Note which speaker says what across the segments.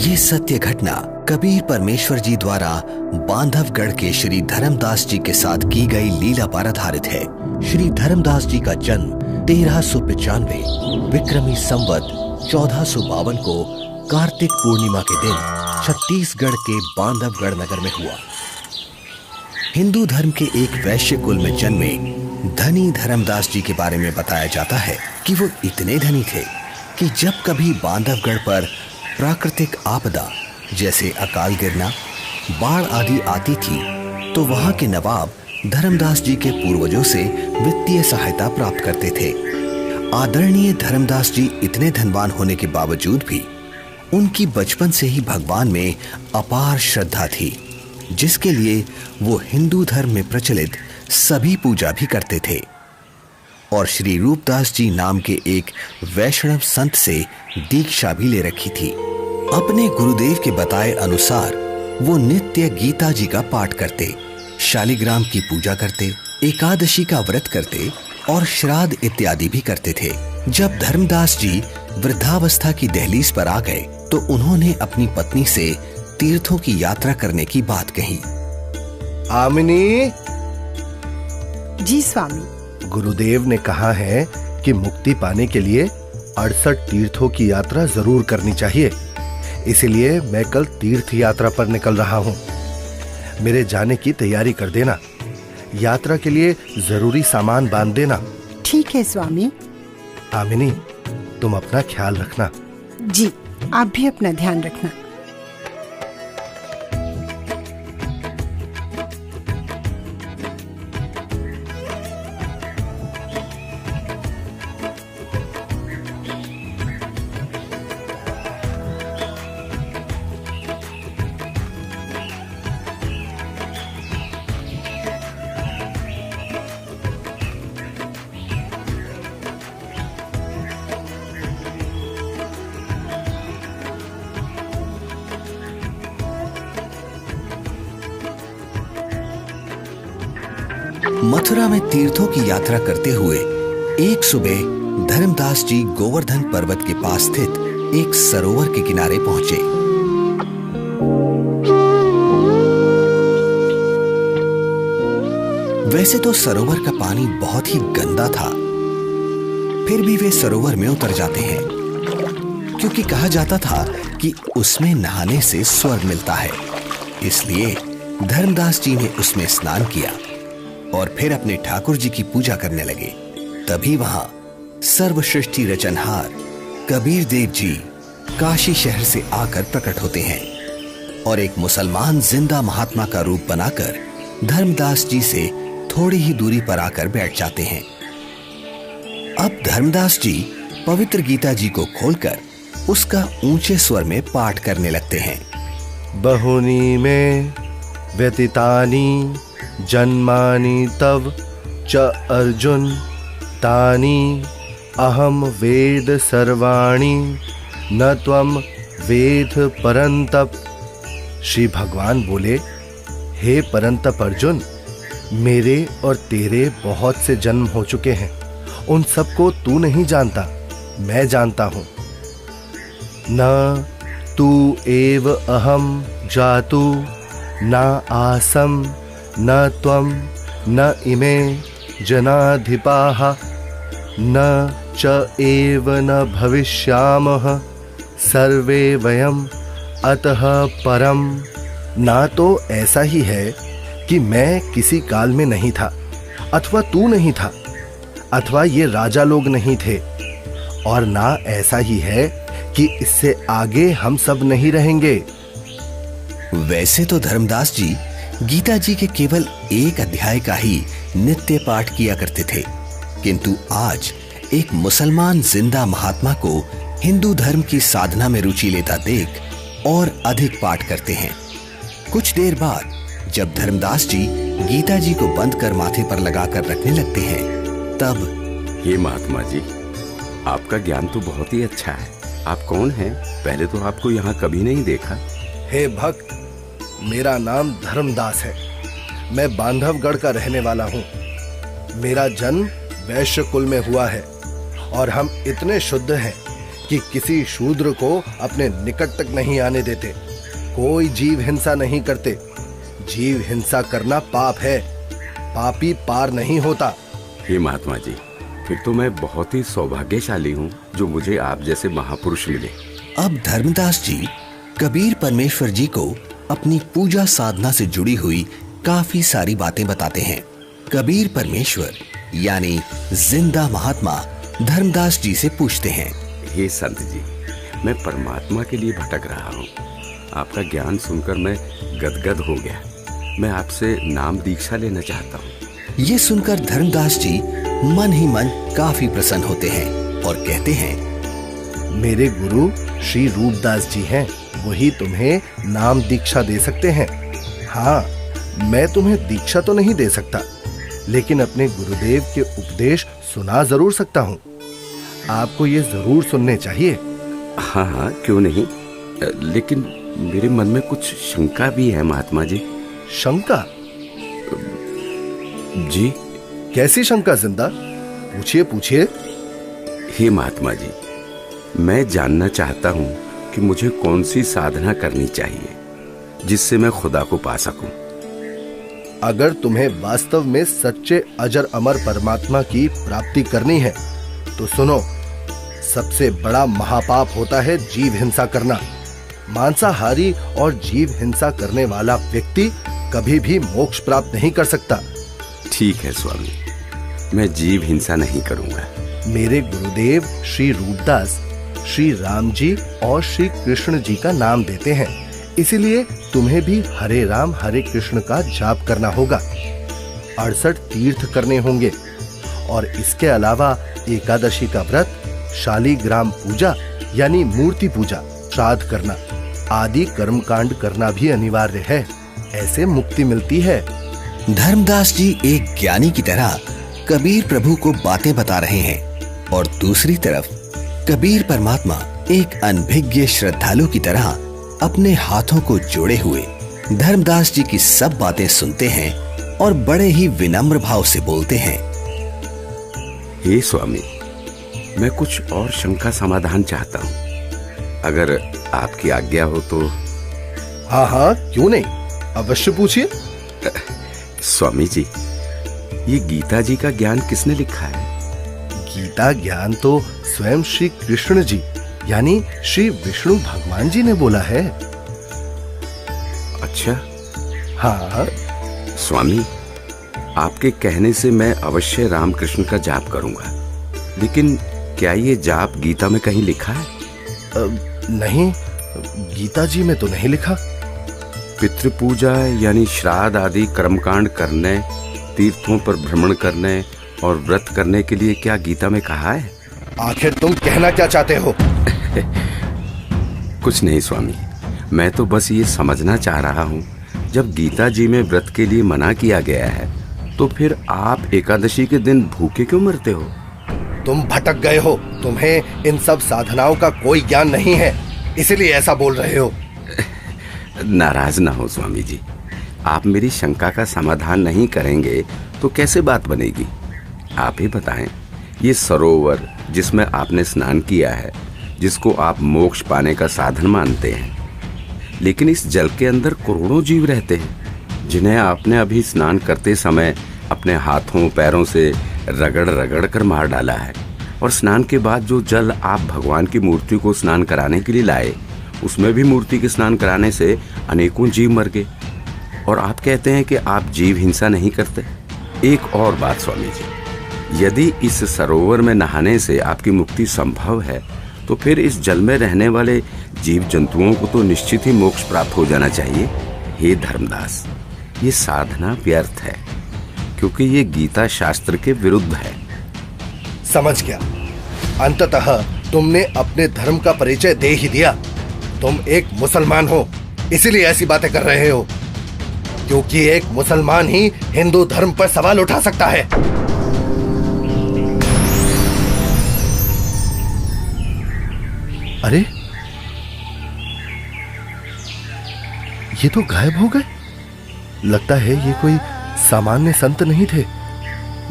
Speaker 1: ये सत्य घटना कबीर परमेश्वर जी द्वारा बांधवगढ़ के श्री धर्मदास जी के साथ की गई लीला पर आधारित है। श्री धर्मदास जी का जन्म 1395 विक्रमी संवत 1452 को कार्तिक पूर्णिमा के दिन छत्तीसगढ़ के बांधवगढ़ नगर में हुआ। हिंदू धर्म के एक वैश्य कुल में जन्मे धनी धर्मदास जी के बारे में बताया जाता है कि वो इतने धनी थे कि जब कभी बांधवगढ़ पर प्राकृतिक आपदा जैसे अकाल गिरना, बाढ़ आदि आती थी तो वहां के नवाब धर्मदास जी के पूर्वजों से वित्तीय सहायता प्राप्त करते थे। आदरणीय धर्मदास जी इतने धनवान होने के बावजूद भी उनकी बचपन से ही भगवान में अपार श्रद्धा थी, जिसके लिए वो हिंदू धर्म में प्रचलित सभी पूजा भी करते थे और श्री रूपदास जी नाम के एक वैष्णव संत से दीक्षा भी ले रखी थी। अपने गुरुदेव के बताए अनुसार वो नित्य गीता जी का पाठ करते, शालिग्राम की पूजा करते, एकादशी का व्रत करते और श्राद्ध इत्यादि भी करते थे। जब धर्मदास जी वृद्धावस्था की दहलीज पर आ गए तो उन्होंने अपनी पत्नी से तीर्थों की यात्रा करने की बात कही।
Speaker 2: आमिनी।
Speaker 3: जी स्वामी।
Speaker 2: गुरुदेव ने कहा है कि मुक्ति पाने के लिए 68 तीर्थों की यात्रा जरूर करनी चाहिए, इसलिए मैं कल तीर्थ यात्रा पर निकल रहा हूँ। मेरे जाने की तैयारी कर देना, यात्रा के लिए जरूरी सामान बांध देना।
Speaker 3: ठीक है स्वामी।
Speaker 2: आमिनी, तुम अपना ख्याल रखना।
Speaker 3: जी, आप भी अपना ध्यान रखना।
Speaker 1: मथुरा में तीर्थों की यात्रा करते हुए एक सुबह धर्मदास जी गोवर्धन पर्वत के पास स्थित एक सरोवर के किनारे पहुंचे। वैसे तो सरोवर का पानी बहुत ही गंदा था, फिर भी वे सरोवर में उतर जाते हैं क्योंकि कहा जाता था कि उसमें नहाने से स्वर्ग मिलता है। इसलिए धर्मदास जी ने उसमें स्नान किया और फिर अपने ठाकुर जी की पूजा करने लगे। तभी वहां सर्वसृष्टि रचनहार कबीर देव जी काशी शहर से आकर प्रकट होते हैं और एक मुसलमान जिंदा महात्मा का रूप बनाकर धर्मदास जी से थोड़ी ही दूरी पर आकर बैठ जाते हैं। अब धर्मदास जी पवित्र गीता जी को खोलकर उसका ऊंचे स्वर में पाठ करने लगते हैं।
Speaker 2: बहुनी में व्यतीतानि जन्मानि तव च अर्जुन तानि अहम वेद सर्वाणि न त्वम वेद परंतप। श्री भगवान बोले, हे परंतप अर्जुन, मेरे और तेरे बहुत से जन्म हो चुके हैं, उन सबको तू नहीं जानता, मैं जानता हूँ। न तू एव अहम जातु न आसम न त्वम न इमे जनाधिपाः न च एव न भविष्यामः सर्वे वयम अतः परम। ना तो ऐसा ही है कि मैं किसी काल में नहीं था, अथवा तू नहीं था, अथवा ये राजा लोग नहीं थे, और ना ऐसा ही है कि इससे आगे हम सब नहीं रहेंगे।
Speaker 1: वैसे तो धर्मदास जी गीता जी के केवल एक अध्याय का ही नित्य पाठ किया करते थे, किंतु आज एक मुसलमान जिंदा महात्मा को हिंदू धर्म की साधना में रुचि लेता देख और अधिक पाठ करते हैं। कुछ देर बाद जब धर्मदास जी गीता जी को बंद कर माथे पर लगाकर रखने लगते हैं, तब
Speaker 4: ये महात्मा जी, आपका ज्ञान तो बहुत ही अच्छा है। आप कौन हैं? पहले तो आपको यहाँ कभी नहीं देखा।
Speaker 2: हे भक्त, मेरा नाम धर्मदास है। मैं बांधवगढ़ का रहने वाला हूँ। मेरा जन्म वैश्य कुल में हुआ है और हम इतने शुद्ध हैं कि किसी शूद्र को अपने निकट तक नहीं आने देते, कोई जीव हिंसा नहीं करते। जीव हिंसा करना पाप है, पापी पार नहीं होता।
Speaker 4: हे महात्मा जी, फिर तो मैं बहुत ही सौभाग्यशाली हूँ जो मुझे आप जैसे महापुरुष मिले।
Speaker 1: अब धर्मदास जी कबीर परमेश्वर जी को अपनी पूजा साधना से जुड़ी हुई काफी सारी बातें बताते हैं। कबीर परमेश्वर यानी जिंदा महात्मा धर्मदास जी से पूछते हैं,
Speaker 4: हे संत जी, मैं परमात्मा के लिए भटक रहा हूँ। आपका ज्ञान सुनकर मैं गदगद हो गया। मैं आपसे नाम दीक्षा लेना चाहता हूँ।
Speaker 1: ये सुनकर धर्मदास जी मन ही मन काफी प्रसन्न होते हैं और कहते हैं,
Speaker 2: मेरे गुरु श्री रूपदास जी हैं, वही तुम्हें नाम दीक्षा दे सकते हैं। हाँ, मैं तुम्हें दीक्षा तो नहीं दे सकता, लेकिन अपने गुरुदेव के उपदेश सुना जरूर सकता हूँ। आपको ये जरूर सुनने चाहिए।
Speaker 4: हाँ हाँ, क्यों नहीं, लेकिन मेरे मन में कुछ शंका भी है महात्मा जी।
Speaker 2: शंका?
Speaker 4: जी।
Speaker 2: कैसी शंका जिंदा? पूछिए पूछिए।
Speaker 4: हे महात्मा जी, मैं जानना चाहता हूँ कि मुझे कौन सी साधना करनी चाहिए जिससे मैं खुदा को पा सकूं।
Speaker 2: अगर तुम्हें वास्तव में सच्चे अजर अमर परमात्मा की प्राप्ति करनी है तो सुनो, सबसे बड़ा महापाप होता है जीव हिंसा करना। मांसाहारी और जीव हिंसा करने वाला व्यक्ति कभी भी मोक्ष प्राप्त नहीं कर सकता।
Speaker 4: ठीक है स्वामी, मैं जीव हिंसा नहीं करूंगा।
Speaker 2: मेरे गुरुदेव श्री रूपदास श्री राम जी और श्री कृष्ण जी का नाम देते हैं, इसीलिए तुम्हें भी हरे राम हरे कृष्ण का जाप करना होगा। 68 तीर्थ करने होंगे और इसके अलावा एकादशी का व्रत, शालीग्राम पूजा यानी मूर्ति पूजा, श्राद्ध करना आदि कर्मकांड करना भी अनिवार्य है। ऐसे मुक्ति मिलती है।
Speaker 1: धर्मदास जी एक ज्ञानी की तरह कबीर प्रभु को बातें बता रहे हैं और दूसरी तरफ कबीर परमात्मा एक अनभिज्ञ श्रद्धालु की तरह अपने हाथों को जोड़े हुए धर्मदास जी की सब बातें सुनते हैं और बड़े ही विनम्र भाव से बोलते हैं,
Speaker 4: हे स्वामी, मैं कुछ और शंका समाधान चाहता हूँ, अगर आपकी आज्ञा हो तो।
Speaker 2: हाँ हाँ, क्यों नहीं, अवश्य पूछिए।
Speaker 4: स्वामी जी, ये गीता जी का ज्ञान किसने लिखा है?
Speaker 2: गीता ज्ञान तो स्वयं श्री कृष्ण जी यानी श्री विष्णु भगवान जी ने बोला है।
Speaker 4: अच्छा।
Speaker 2: हाँ
Speaker 4: स्वामी, आपके कहने से मैं अवश्य रामकृष्ण का जाप करूंगा, लेकिन क्या ये जाप गीता में कहीं लिखा है?
Speaker 2: नहीं, गीता जी में तो नहीं लिखा।
Speaker 4: पितृपूजा यानी श्राद्ध आदि कर्मकांड करने, तीर्थों पर भ्रमण करने और व्रत करने के लिए क्या गीता में कहा है?
Speaker 2: आखिर तुम कहना क्या चाहते हो?
Speaker 4: कुछ नहीं स्वामी, मैं तो बस ये समझना चाह रहा हूँ, जब गीता जी में व्रत के लिए मना किया गया है तो फिर आप एकादशी के दिन भूखे क्यों मरते हो?
Speaker 2: तुम भटक गए हो, तुम्हें इन सब साधनाओं का कोई ज्ञान नहीं है, इसलिए ऐसा बोल रहे हो।
Speaker 4: नाराज ना हो स्वामी जी, आप मेरी शंका का समाधान नहीं करेंगे तो कैसे बात बनेगी? आप ही बताएं, ये सरोवर जिसमें आपने स्नान किया है, जिसको आप मोक्ष पाने का साधन मानते हैं, लेकिन इस जल के अंदर करोड़ों जीव रहते हैं जिन्हें आपने अभी स्नान करते समय अपने हाथों पैरों से रगड़ रगड़ कर मार डाला है, और स्नान के बाद जो जल आप भगवान की मूर्ति को स्नान कराने के लिए लाए, उसमें भी मूर्ति के स्नान कराने से अनेकों जीव मर गए, और आप कहते हैं कि आप जीव हिंसा नहीं करते। एक और बात स्वामी जी, यदि इस सरोवर में नहाने से आपकी मुक्ति संभव है तो फिर इस जल में रहने वाले जीव जंतुओं को तो निश्चित ही मोक्ष प्राप्त हो जाना चाहिए। हे धर्मदास, ये साधना व्यर्थ है क्योंकि ये गीता शास्त्र के विरुद्ध है।
Speaker 2: समझ गया, अंततः तुमने अपने धर्म का परिचय दे ही दिया। तुम एक मुसलमान हो, इसीलिए ऐसी बातें कर रहे हो, क्योंकि एक मुसलमान ही हिंदू धर्म पर सवाल उठा सकता है। अरे, ये तो गायब हो गए। लगता है ये कोई सामान्य संत नहीं थे।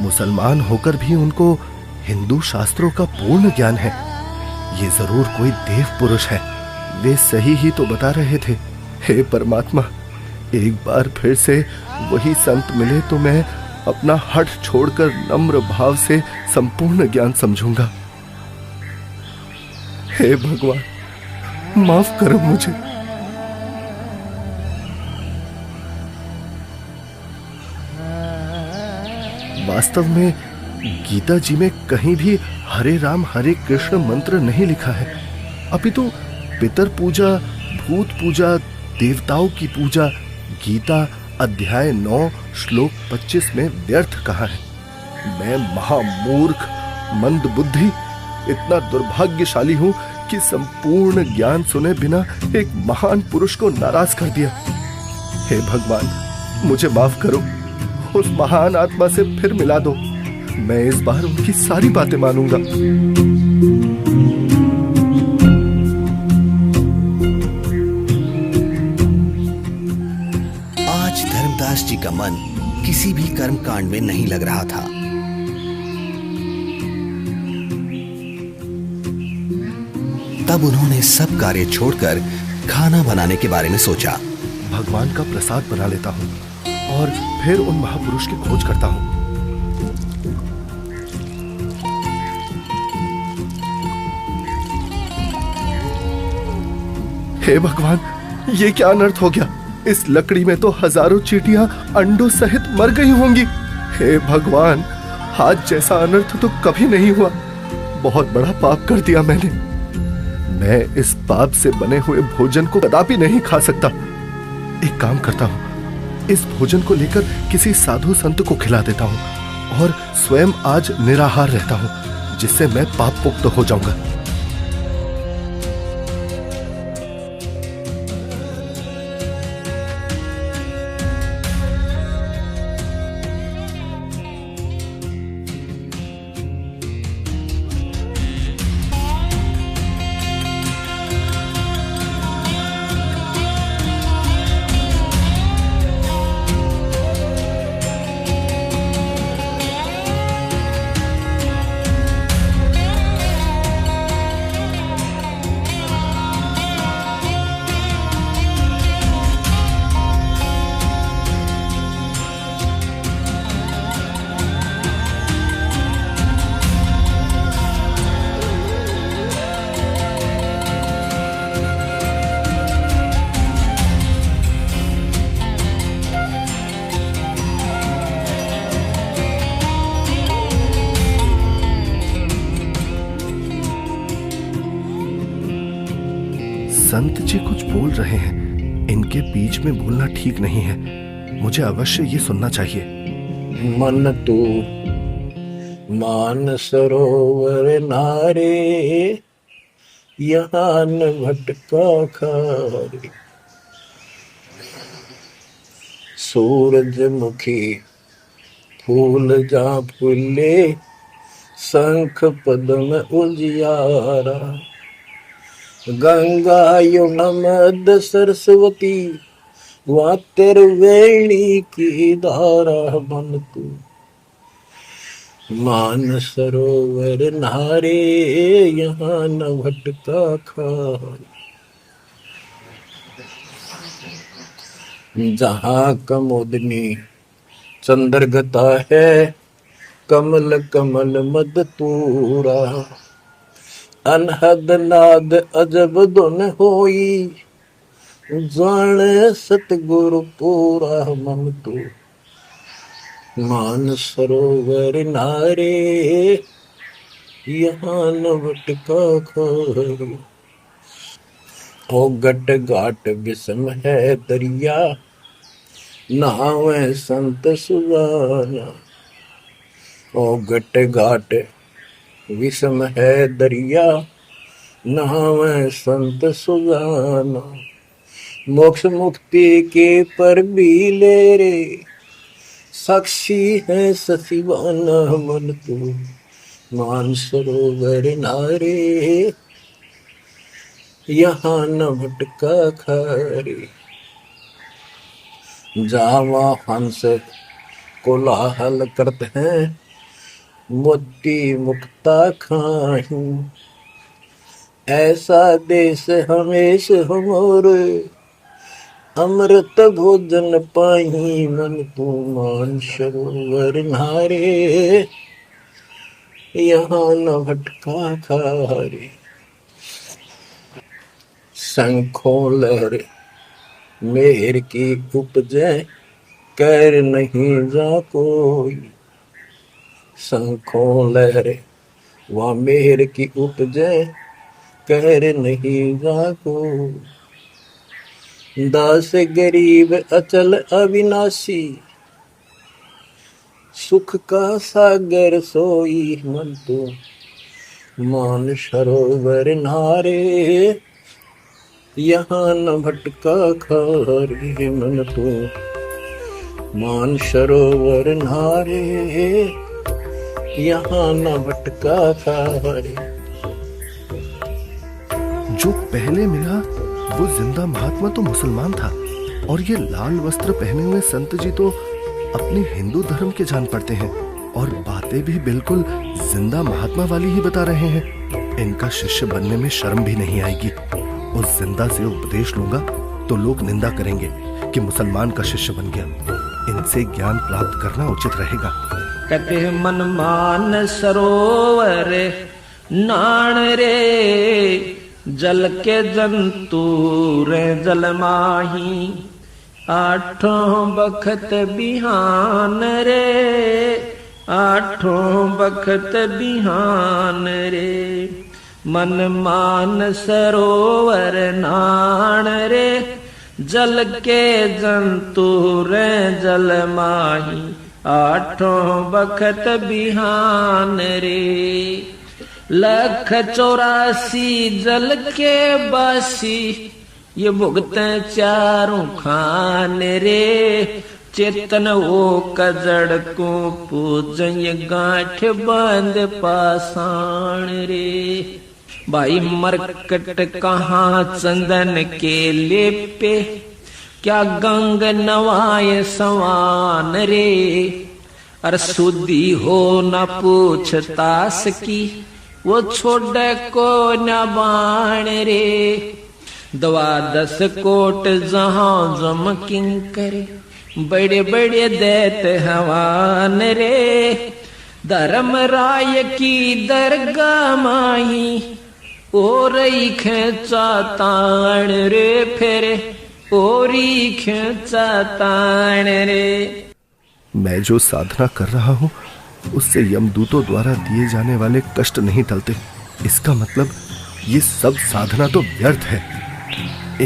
Speaker 2: मुसलमान होकर भी उनको हिंदू शास्त्रों का पूर्ण ज्ञान है। ये जरूर कोई देव पुरुष है। वे सही ही तो बता रहे थे। हे परमात्मा, एक बार फिर से वही संत मिले तो मैं अपना हठ छोड़कर नम्र भाव से संपूर्ण ज्ञान समझूंगा। हे भगवान, माफ करो मुझे। वास्तव में गीता जी में कहीं भी हरे राम हरे कृष्ण मंत्र नहीं लिखा है, अपितु पितर पूजा, भूत पूजा, देवताओं की पूजा गीता अध्याय 9 श्लोक 25 में व्यर्थ कहा है। मैं महामूर्ख, मंद बुद्धि, इतना दुर्भाग्यशाली हूं कि संपूर्ण ज्ञान सुने बिना एक महान पुरुष को नाराज कर दिया। हे भगवान, मुझे माफ करो, उस महान आत्मा से फिर मिला दो। मैं इस बार उनकी सारी बातें मानूंगा।
Speaker 1: आज धर्मदास जी का मन किसी भी कर्म कांड में नहीं लग रहा था। तब उन्होंने सब कार्य छोड़कर खाना बनाने के बारे में सोचा।
Speaker 2: भगवान का प्रसाद बना लेता हूँ और फिर उन महापुरुष की खोज करता हूँ। हे भगवान, ये क्या अनर्थ हो गया? इस लकड़ी में तो हजारों चींटियां अंडों सहित मर गई होंगी। हे भगवान, आज जैसा अनर्थ तो कभी नहीं हुआ। बहुत बड़ा पाप कर दिया मैंने। मैं इस पाप से बने हुए भोजन को कदापि नहीं खा सकता। एक काम करता हूँ, इस भोजन को लेकर किसी साधु संत को खिला देता हूँ और स्वयं आज निराहार रहता हूँ, जिससे मैं पाप मुक्त हो जाऊंगा। संत जी कुछ बोल रहे हैं, इनके बीच में बोलना ठीक नहीं है। मुझे अवश्य ये सुनना चाहिए।
Speaker 5: मन तू मान सरोवर नारे, यहाँ न भटका खारे। सूरजमुखी फूल जा फूले, शंख पद्म उजियारा। गंगा यमुना मध्य सरस्वती, वहाँ त्रिवेणी की धारा। मन तू मान सरोवर नारे, यहाँ न भटका खारे। जहाँ कमोदनी चंद्रगता है, कमल कमल मद तूरा। अनहद नाद अजब धुन होई, जाने सतगुरु पूरा। मन तू मान सरोवर नारे, यहाँ न भटका खारे। ओ गट घाट विषम है दरिया, नहावे संत सुजाना। ओ गट घाट विषम है दरिया, नहावे संत सुजाना। मोक्ष मुक्ति के पर भी ले रे, साक्षी है सचिवाना। मन तू मान सरोवर नारे, यहाँ न भटका खारे। जावा हंस कोलाहल करते हैं, मोती मुक्ता खाही। ऐसा देश हमेश हमोरे, अमृत भोजन पाही मन तू मान सरोवर नारे, यहाँ न भटका खारे। शंखों लहरे मेहर की उपजे, कर नहीं जा कोई। शंखों लहरे वहाँ मेहर की उपजे, कर नहीं जा कोई। दास गरीब अचल अविनाशी, सुख का सागर सोई मन तो मान सरोवर नारे, यहाँ न भटका खारे मन तो मान सरोवर नारे, यहाँ न भटका खारे।
Speaker 2: जो पहले मिला वो जिंदा महात्मा तो मुसलमान था, और ये लाल वस्त्र पहने हुए संत जी तो अपने हिंदू धर्म के जान पड़ते हैं, और बातें भी बिल्कुल जिंदा महात्मा वाली ही बता रहे हैं। इनका शिष्य बनने में शर्म भी नहीं आएगी। उस जिंदा से उपदेश लूंगा तो लोग निंदा करेंगे कि मुसलमान का शिष्य बन गया। इनसे ज्ञान प्राप्त करना उचित रहेगा।
Speaker 6: कहते मन मान सरोवर नाण रे, जल के जंतु रे जल माही। आठों बखत बिहान रे, आठों बखत बिहान रे। मन मान सरोवर नाण रे, जल के जंतु रे जल माही। आठों बखत बिहान रे, 184 जल के बासी। ये भुगते चारों खान रे, चेतन वो कजड़ को पूजय गांठ बांध पाषाण रे। भाई मरकट कहाँ चंदन के लेपे, क्या गंग नवाए सवान रे। अर सुधी हो न पूछतास की, वो छोड़ को न बाण रे। 12 कोट जहां जम किंकर, बड़े बड़े दैत हवान रे। धर्म राय की दरगाह माही, और खेचा ताण रे फेरे, ओरी खेचा ताण रे।
Speaker 2: मैं जो साधना कर रहा हूँ उससे यमदूतों द्वारा दिए जाने वाले कष्ट नहीं टलते। इसका मतलब ये सब साधना तो व्यर्थ है।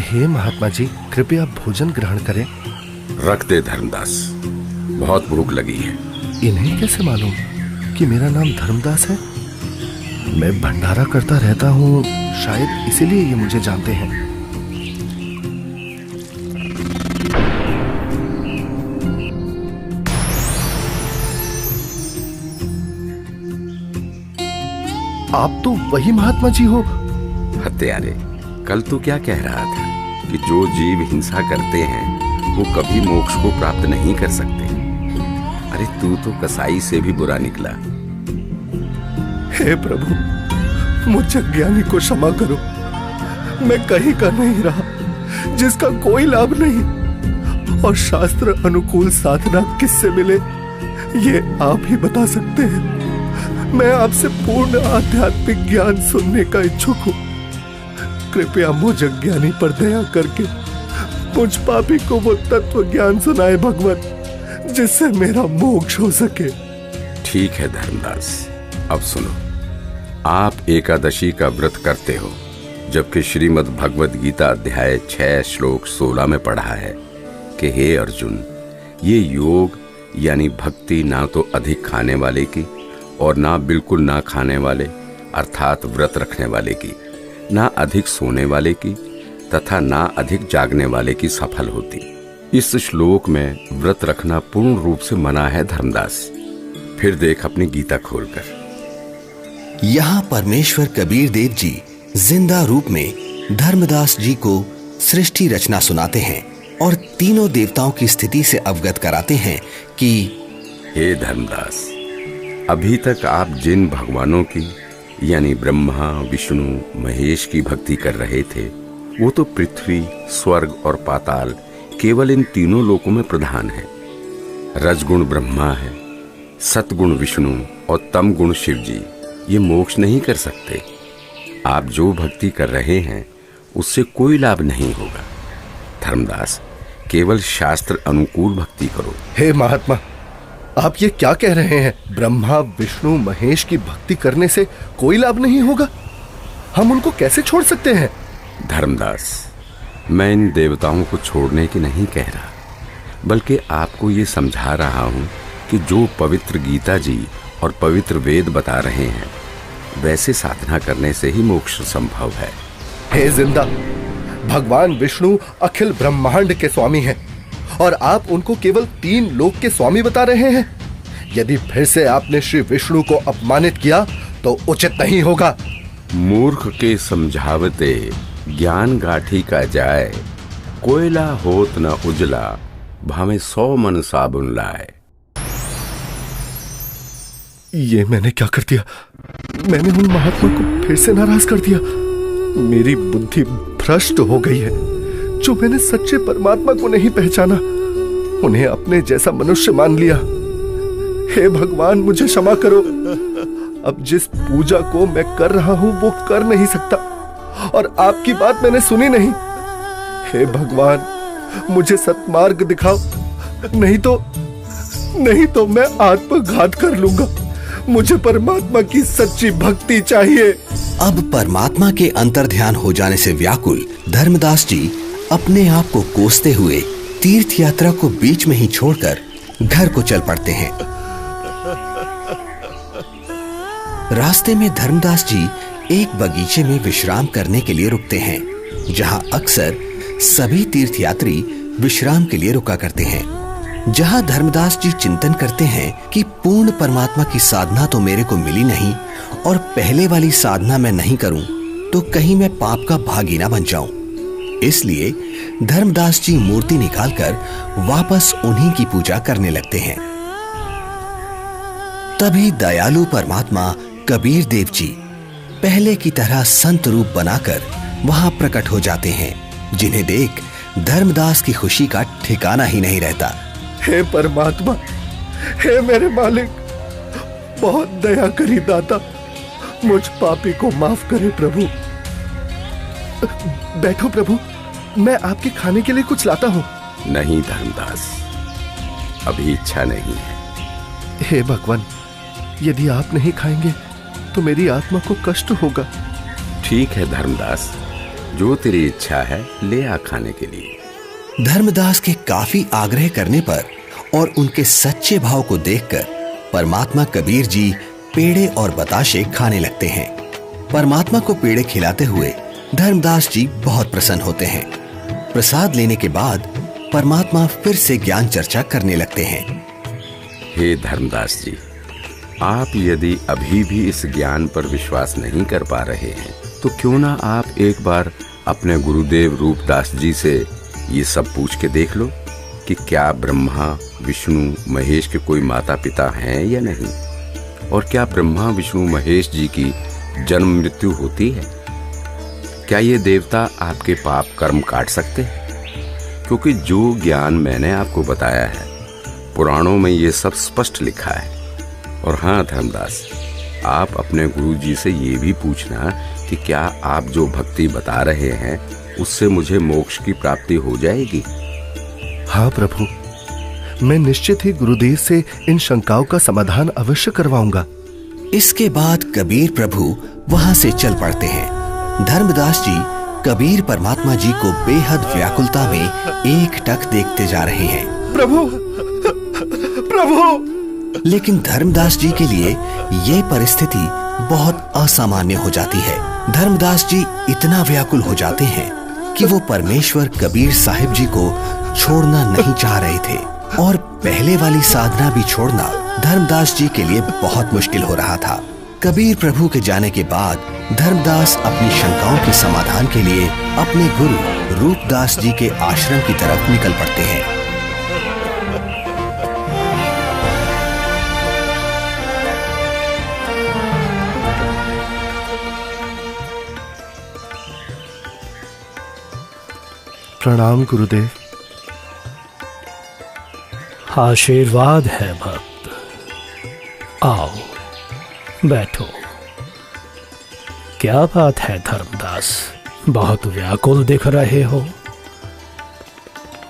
Speaker 2: हे महात्मा जी, कृपया भोजन ग्रहण करें।
Speaker 4: रख दे धर्मदास, बहुत भूख लगी है।
Speaker 2: इन्हें कैसे मालूम कि मेरा नाम धर्मदास है? मैं भंडारा करता रहता हूँ, शायद इसीलिए ये मुझे जानते हैं। आप तो वही महात्मा जी हो।
Speaker 4: हत्यारे, कल तू क्या कह रहा था कि जो जीव हिंसा करते हैं वो कभी मोक्ष को प्राप्त नहीं कर सकते। अरे तू तो कसाई से भी बुरा निकला।
Speaker 2: हे प्रभु, मुझ अज्ञानी को क्षमा करो। मैं कहीं का नहीं रहा जिसका कोई लाभ नहीं, और शास्त्र अनुकूल साधना किससे मिले ये आप ही बता सकते हैं। मैं आपसे पूर्ण आध्यात्मिक ज्ञान सुनने का इच्छुक हूँ। कृपया मुझ अज्ञानी पर दया करके मुझ पापी को वो तत्व ज्ञान सुनाए भगवत, जिससे मेरा मोक्ष हो सके।
Speaker 4: ठीक है धर्मदास, अब सुनो। आप एकादशी का व्रत करते हो, जबकि श्रीमद् भगवद गीता अध्याय 6 श्लोक 16 में पढ़ा है कि हे अर्जुन, ये योग यानी भक्ति ना तो अधिक खाने वाले की और ना बिल्कुल ना खाने वाले अर्थात व्रत रखने वाले की, ना अधिक सोने वाले की तथा ना अधिक जागने वाले की सफल होती। इस श्लोक में व्रत रखना पूर्ण रूप से मना है धर्मदास। फिर देख अपनी गीता खोलकर।
Speaker 1: यहाँ परमेश्वर कबीर देव जी जिंदा रूप में धर्मदास जी को सृष्टि रचना सुनाते हैं और तीनों देवताओं की स्थिति से अवगत कराते हैं कि
Speaker 4: हे धर्मदास, अभी तक आप जिन भगवानों की यानी ब्रह्मा, विष्णु, महेश की भक्ति कर रहे थे, वो तो पृथ्वी, स्वर्ग और पाताल केवल इन तीनों लोकों में प्रधान है। रजगुण ब्रह्मा है, सतगुण विष्णु और तम गुण शिव जी ये मोक्ष नहीं कर सकते। आप जो भक्ति कर रहे हैं उससे कोई लाभ नहीं होगा। धर्मदास, केवल शास्त्र अनुकूल भक्ति करो।
Speaker 2: हे महात्मा, आप ये क्या कह रहे हैं? ब्रह्मा, विष्णु, महेश की भक्ति करने से कोई लाभ नहीं होगा? हम उनको कैसे छोड़ सकते हैं?
Speaker 4: धर्मदास, मैं इन देवताओं को छोड़ने की नहीं कह रहा, बल्कि आपको ये समझा रहा हूँ कि जो पवित्र गीता जी और पवित्र वेद बता रहे हैं, वैसे साधना करने से ही मोक्ष संभव है।
Speaker 2: हे जिंदा, भगवान विष्णु अखिल ब्रह्मांड के स्वामी हैं और आप उनको केवल 3 लोक के स्वामी बता रहे हैं। यदि फिर से आपने श्री विष्णु को अपमानित किया तो उचित नहीं होगा।
Speaker 4: मूर्ख के समझावते ज्ञान गाठी का जाए, कोयला होत न उजला, भावे 100 मन साबुन लाए।
Speaker 2: ये मैंने क्या कर दिया? मैंने उन महात्मा को फिर से नाराज कर दिया। मेरी बुद्धि भ्रष्ट हो गई है। जो मैंने सच्चे परमात्मा को नहीं पहचाना, उन्हें अपने जैसा मनुष्य मान लिया। हे भगवान, मुझे क्षमा करो। अब जिस पूजा को मैं कर रहा हूं वो कर नहीं सकता और आपकी बात मैंने सुनी नहीं। हे भगवान, मुझे सत्मार्ग दिखाओ, नहीं तो मैं आत्मघात कर लूंगा। मुझे परमात्मा की सच्ची भक्ति चाहिए।
Speaker 1: अब परमात्मा के अंतर्ध्यान हो जाने से व्याकुल धर्मदास जी अपने आप को कोसते हुए तीर्थ यात्रा को बीच में ही छोड़कर घर को चल पड़ते हैं। रास्ते में धर्मदास जी एक बगीचे में विश्राम करने के लिए रुकते हैं, जहां अक्सर सभी तीर्थयात्री विश्राम के लिए रुका करते हैं। जहां धर्मदास जी चिंतन करते हैं कि पूर्ण परमात्मा की साधना तो मेरे को मिली नहीं और पहले वाली साधना मैं नहीं करूं तो कहीं मैं पाप का भागी ना बन जाऊं। इसलिए धर्मदास जी मूर्ति निकालकर वापस उन्हीं की पूजा करने लगते हैं। तभी दयालु परमात्मा कबीर देव जी पहले की तरह संत रूप बनाकर वहां प्रकट हो जाते हैं, जिन्हें देख धर्मदास की खुशी का ठिकाना ही नहीं रहता।
Speaker 2: हे परमात्मा, हे मेरे मालिक, बहुत दया करी दाता, मुझ पापी को माफ करे प्रभु। बैठो प्रभु, मैं आपके खाने के लिए कुछ लाता हूँ।
Speaker 4: नहीं धर्मदास, अभी इच्छा नहीं है।
Speaker 2: हे भगवान, यदि आप नहीं खाएंगे तो मेरी आत्मा को कष्ट होगा।
Speaker 4: ठीक है धर्मदास, जो तेरी इच्छा है ले आ खाने के लिए।
Speaker 1: धर्मदास के काफी आग्रह करने पर और उनके सच्चे भाव को देखकर परमात्मा कबीर जी पेड़े और बताशे खाने लगते हैं। परमात्मा को पेड़े खिलाते हुए धर्मदास जी बहुत प्रसन्न होते हैं। प्रसाद लेने के बाद परमात्मा फिर से ज्ञान चर्चा करने लगते हैं।
Speaker 4: हे धर्मदास जी, आप यदि अभी भी इस ज्ञान पर विश्वास नहीं कर पा रहे हैं तो क्यों ना आप एक बार अपने गुरुदेव रूपदास जी से ये सब पूछ के देख लो कि क्या ब्रह्मा, विष्णु, महेश के कोई माता पिता हैं या नहीं, और क्या ब्रह्मा, विष्णु, महेश जी की जन्म मृत्यु होती है? क्या ये देवता आपके पाप कर्म काट सकते हैं? क्योंकि जो ज्ञान मैंने आपको बताया है, पुराणों में ये सब स्पष्ट लिखा है। और हाँ धर्मदास, आप अपने गुरु जी से ये भी पूछना कि क्या आप जो भक्ति बता रहे हैं उससे मुझे मोक्ष की प्राप्ति हो जाएगी?
Speaker 2: हाँ प्रभु, मैं निश्चित ही गुरुदेव से इन शंकाओं का समाधान अवश्य करवाऊंगा।
Speaker 1: इसके बाद कबीर प्रभु वहां से चल पड़ते हैं। धर्मदास जी कबीर परमात्मा जी को बेहद व्याकुलता में एकटक देखते जा रहे हैं।
Speaker 2: प्रभु, प्रभु!
Speaker 1: लेकिन धर्मदास जी के लिए ये परिस्थिति बहुत असामान्य हो जाती है। धर्मदास जी इतना व्याकुल हो जाते हैं कि वो परमेश्वर कबीर साहिब जी को छोड़ना नहीं चाह रहे थे और पहले वाली साधना भी छोड़ना धर्मदास जी के लिए बहुत मुश्किल हो रहा था। कबीर प्रभु के जाने के बाद धर्मदास अपनी शंकाओं के समाधान के लिए अपने गुरु रूपदास जी के आश्रम की तरफ निकल पड़ते हैं।
Speaker 2: प्रणाम गुरुदेव।
Speaker 7: आशीर्वाद है भक्त। आओ बैठो। क्या बात है धर्मदास, बहुत व्याकुल दिख रहे हो।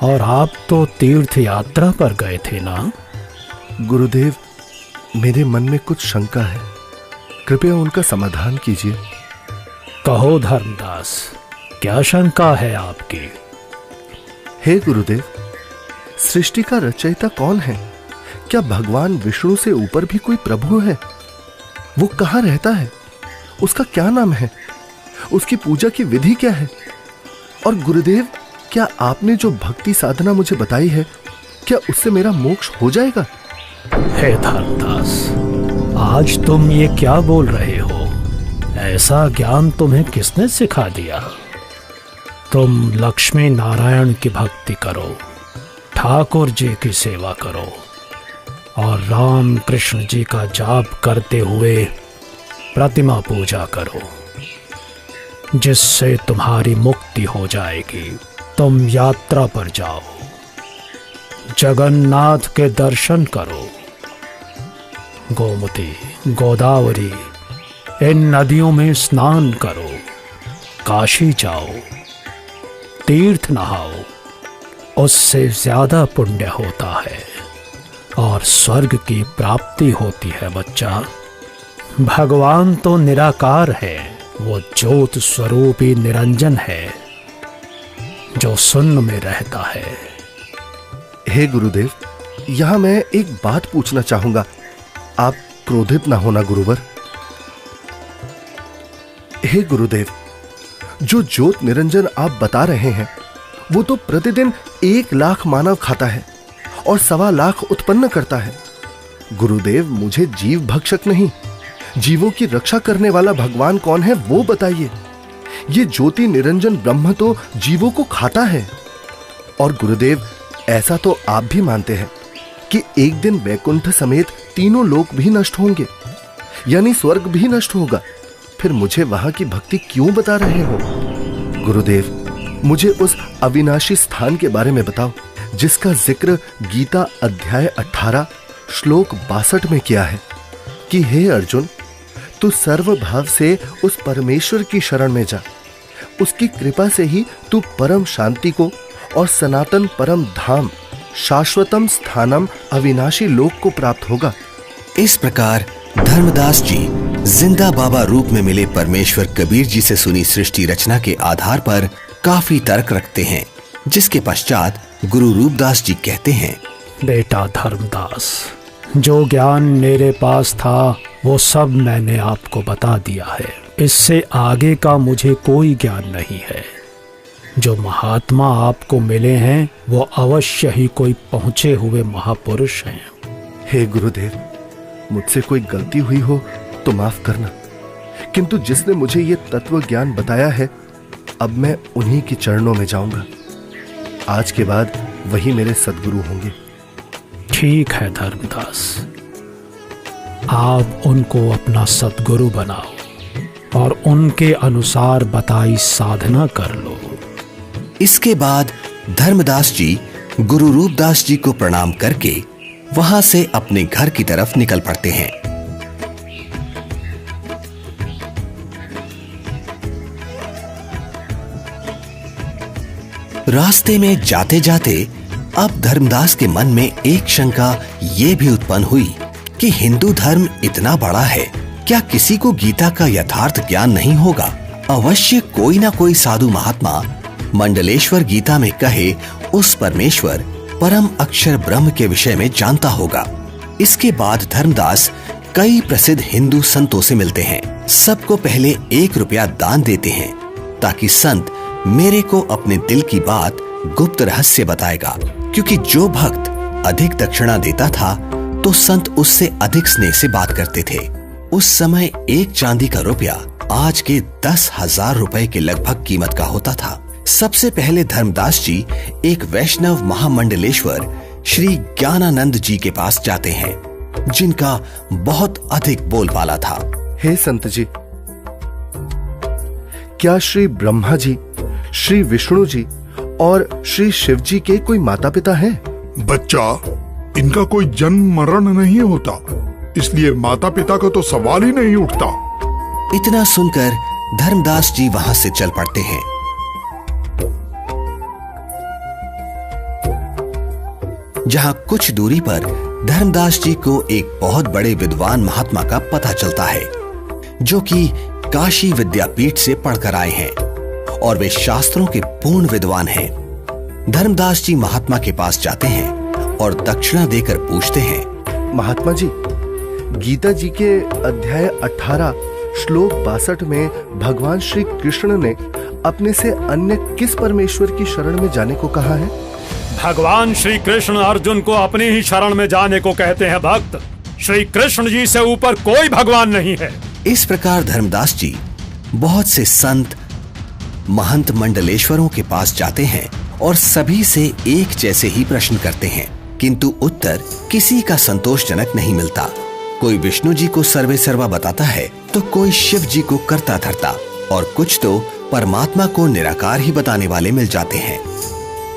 Speaker 7: और आप तो तीर्थ यात्रा पर गए थे ना?
Speaker 2: गुरुदेव, मेरे मन में कुछ शंका है, कृपया उनका समाधान कीजिए।
Speaker 7: कहो धर्मदास, क्या शंका है आपकी?
Speaker 2: हे गुरुदेव, सृष्टि का रचयिता कौन है? क्या भगवान विष्णु से ऊपर भी कोई प्रभु है? वो कहाँ रहता है? उसका क्या नाम है? उसकी पूजा की विधि क्या है? और गुरुदेव, क्या आपने जो भक्ति साधना मुझे बताई है, क्या उससे मेरा मोक्ष हो जाएगा?
Speaker 7: हे धर्मदास, आज तुम ये क्या बोल रहे हो? ऐसा ज्ञान तुम्हें किसने सिखा दिया? तुम लक्ष्मी नारायण की भक्ति करो, ठाकुर जी की सेवा करो और राम कृष्ण जी का जाप करते हुए प्रतिमा पूजा करो, जिससे तुम्हारी मुक्ति हो जाएगी। तुम यात्रा पर जाओ, जगन्नाथ के दर्शन करो, गोमती, गोदावरी इन नदियों में स्नान करो, काशी जाओ, तीर्थ नहाओ, उससे ज्यादा पुण्य होता है और स्वर्ग की प्राप्ति होती है बच्चा। भगवान तो निराकार है, वो ज्योत स्वरूपी निरंजन है जो शून्य में रहता है।
Speaker 2: हे गुरुदेव, यहां मैं एक बात पूछना चाहूंगा, आप क्रोधित ना होना गुरुवर। हे गुरुदेव, जो ज्योत निरंजन आप बता रहे हैं, वो तो प्रतिदिन 1 लाख मानव खाता है और 1.25 लाख उत्पन्न करता है। गुरुदेव, मुझे जीव भक्षक नहीं, जीवों की रक्षा करने वाला भगवान कौन है वो बताइए। ये ज्योति निरंजन ब्रह्म तो जीवों को खाता है। और गुरुदेव, ऐसा तो आप भी मानते हैं कि एक दिन वैकुंठ समेत तीनों लोक भी नष्ट होंगे, यानी स्वर्ग भी नष्ट होगा। फिर मुझे वहां की भक्ति क्यों बता रहे हो? गुरुदेव, मुझे उस अविनाशी स्थान के बारे में बताओ जिसका जिक्र गीता अध्याय 18 श्लोक 62 में किया है कि हे अर्जुन, तू सर्वभाव से उस परमेश्वर की शरण में जा, उसकी कृपा से ही तू परम शांति को और सनातन परम धाम शाश्वतम स्थानम अविनाशी लोक को प्राप्त होगा।
Speaker 1: इस प्रकार धर्मदास जी जिंदा बाबा रूप में मिले परमेश्वर कबीर जी से सुनी सृष्टि रचना के आधार पर काफी तर्क रखते हैं, जिसके पश्चात गुरु रूपदास जी कहते हैं,
Speaker 7: बेटा धर्मदास, जो ज्ञान मेरे पास था वो सब मैंने आपको बता दिया है। इससे आगे का मुझे कोई ज्ञान नहीं है। जो महात्मा आपको मिले हैं वो अवश्य ही कोई पहुंचे हुए महापुरुष हैं।
Speaker 2: हे गुरुदेव, मुझसे कोई गलती हुई हो तो माफ करना, किंतु जिसने मुझे ये तत्व ज्ञान बताया है, अब मैं उन्हीं के चरणों में जाऊंगा। आज के बाद वही मेरे सद्गुरु होंगे।
Speaker 7: ठीक है धर्मदास, आप उनको अपना सद्गुरु बनाओ और उनके अनुसार बताई साधना कर लो।
Speaker 1: इसके बाद धर्मदास जी गुरु रूपदास जी को प्रणाम करके वहां से अपने घर की तरफ निकल पड़ते हैं। रास्ते में जाते जाते अब धर्मदास के मन में एक शंका ये भी उत्पन्न हुई कि हिंदू धर्म इतना बड़ा है, क्या किसी को गीता का यथार्थ ज्ञान नहीं होगा? अवश्य कोई ना कोई साधु महात्मा मंडलेश्वर गीता में कहे उस परमेश्वर परम अक्षर ब्रह्म के विषय में जानता होगा। इसके बाद धर्मदास कई प्रसिद्ध हिंदू संतों से मिलते हैं। सबको पहले 1 रुपया दान देते हैं ताकि संत मेरे को अपने दिल की बात गुप्त रहस्य बताएगा, क्योंकि जो भक्त अधिक दक्षिणा देता था तो संत उससे अधिक स्नेह से बात करते थे। उस समय 1 चांदी का रुपया आज के 10,000 रुपए के लगभग कीमत का होता था। सबसे पहले धर्मदास जी एक वैष्णव महामंडलेश्वर श्री ज्ञानानंद जी के पास जाते हैं, जिनका बहुत अधिक बोलबाला था।
Speaker 2: हे संत जी, क्या श्री ब्रह्मा जी, श्री विष्णु जी और श्री शिव जी के कोई माता पिता हैं?
Speaker 8: बच्चा, इनका कोई जन्म मरण नहीं होता, इसलिए माता पिता का तो सवाल ही नहीं उठता।
Speaker 1: इतना सुनकर धर्मदास जी वहां से चल पड़ते हैं। जहां कुछ दूरी पर धर्मदास जी को एक बहुत बड़े विद्वान महात्मा का पता चलता है, जो कि काशी विद्यापीठ से पढ़कर आए हैं और वे शास्त्रों के पूर्ण विद्वान हैं। धर्मदास जी महात्मा के पास जाते हैं और दक्षिणा देकर पूछते हैं,
Speaker 2: महात्मा जी, गीता जी के अध्याय 18 श्लोक 62 में भगवान श्री कृष्ण ने अपने से अन्य किस परमेश्वर की शरण में जाने को कहा है?
Speaker 7: भगवान श्री कृष्ण अर्जुन को अपनी ही शरण में जाने को कहते हैं भक्त। श्री कृष्ण जी से ऊपर कोई भगवान नहीं है।
Speaker 1: इस प्रकार धर्मदास जी बहुत से संत महंत मंडलेश्वरों के पास जाते हैं और सभी से एक जैसे ही प्रश्न करते हैं, किंतु उत्तर किसी का संतोषजनक नहीं मिलता। कोई विष्णु जी को सर्वे सर्वा बताता है तो कोई शिव जी को करता धरता और कुछ तो परमात्मा को निराकार ही बताने वाले मिल जाते हैं।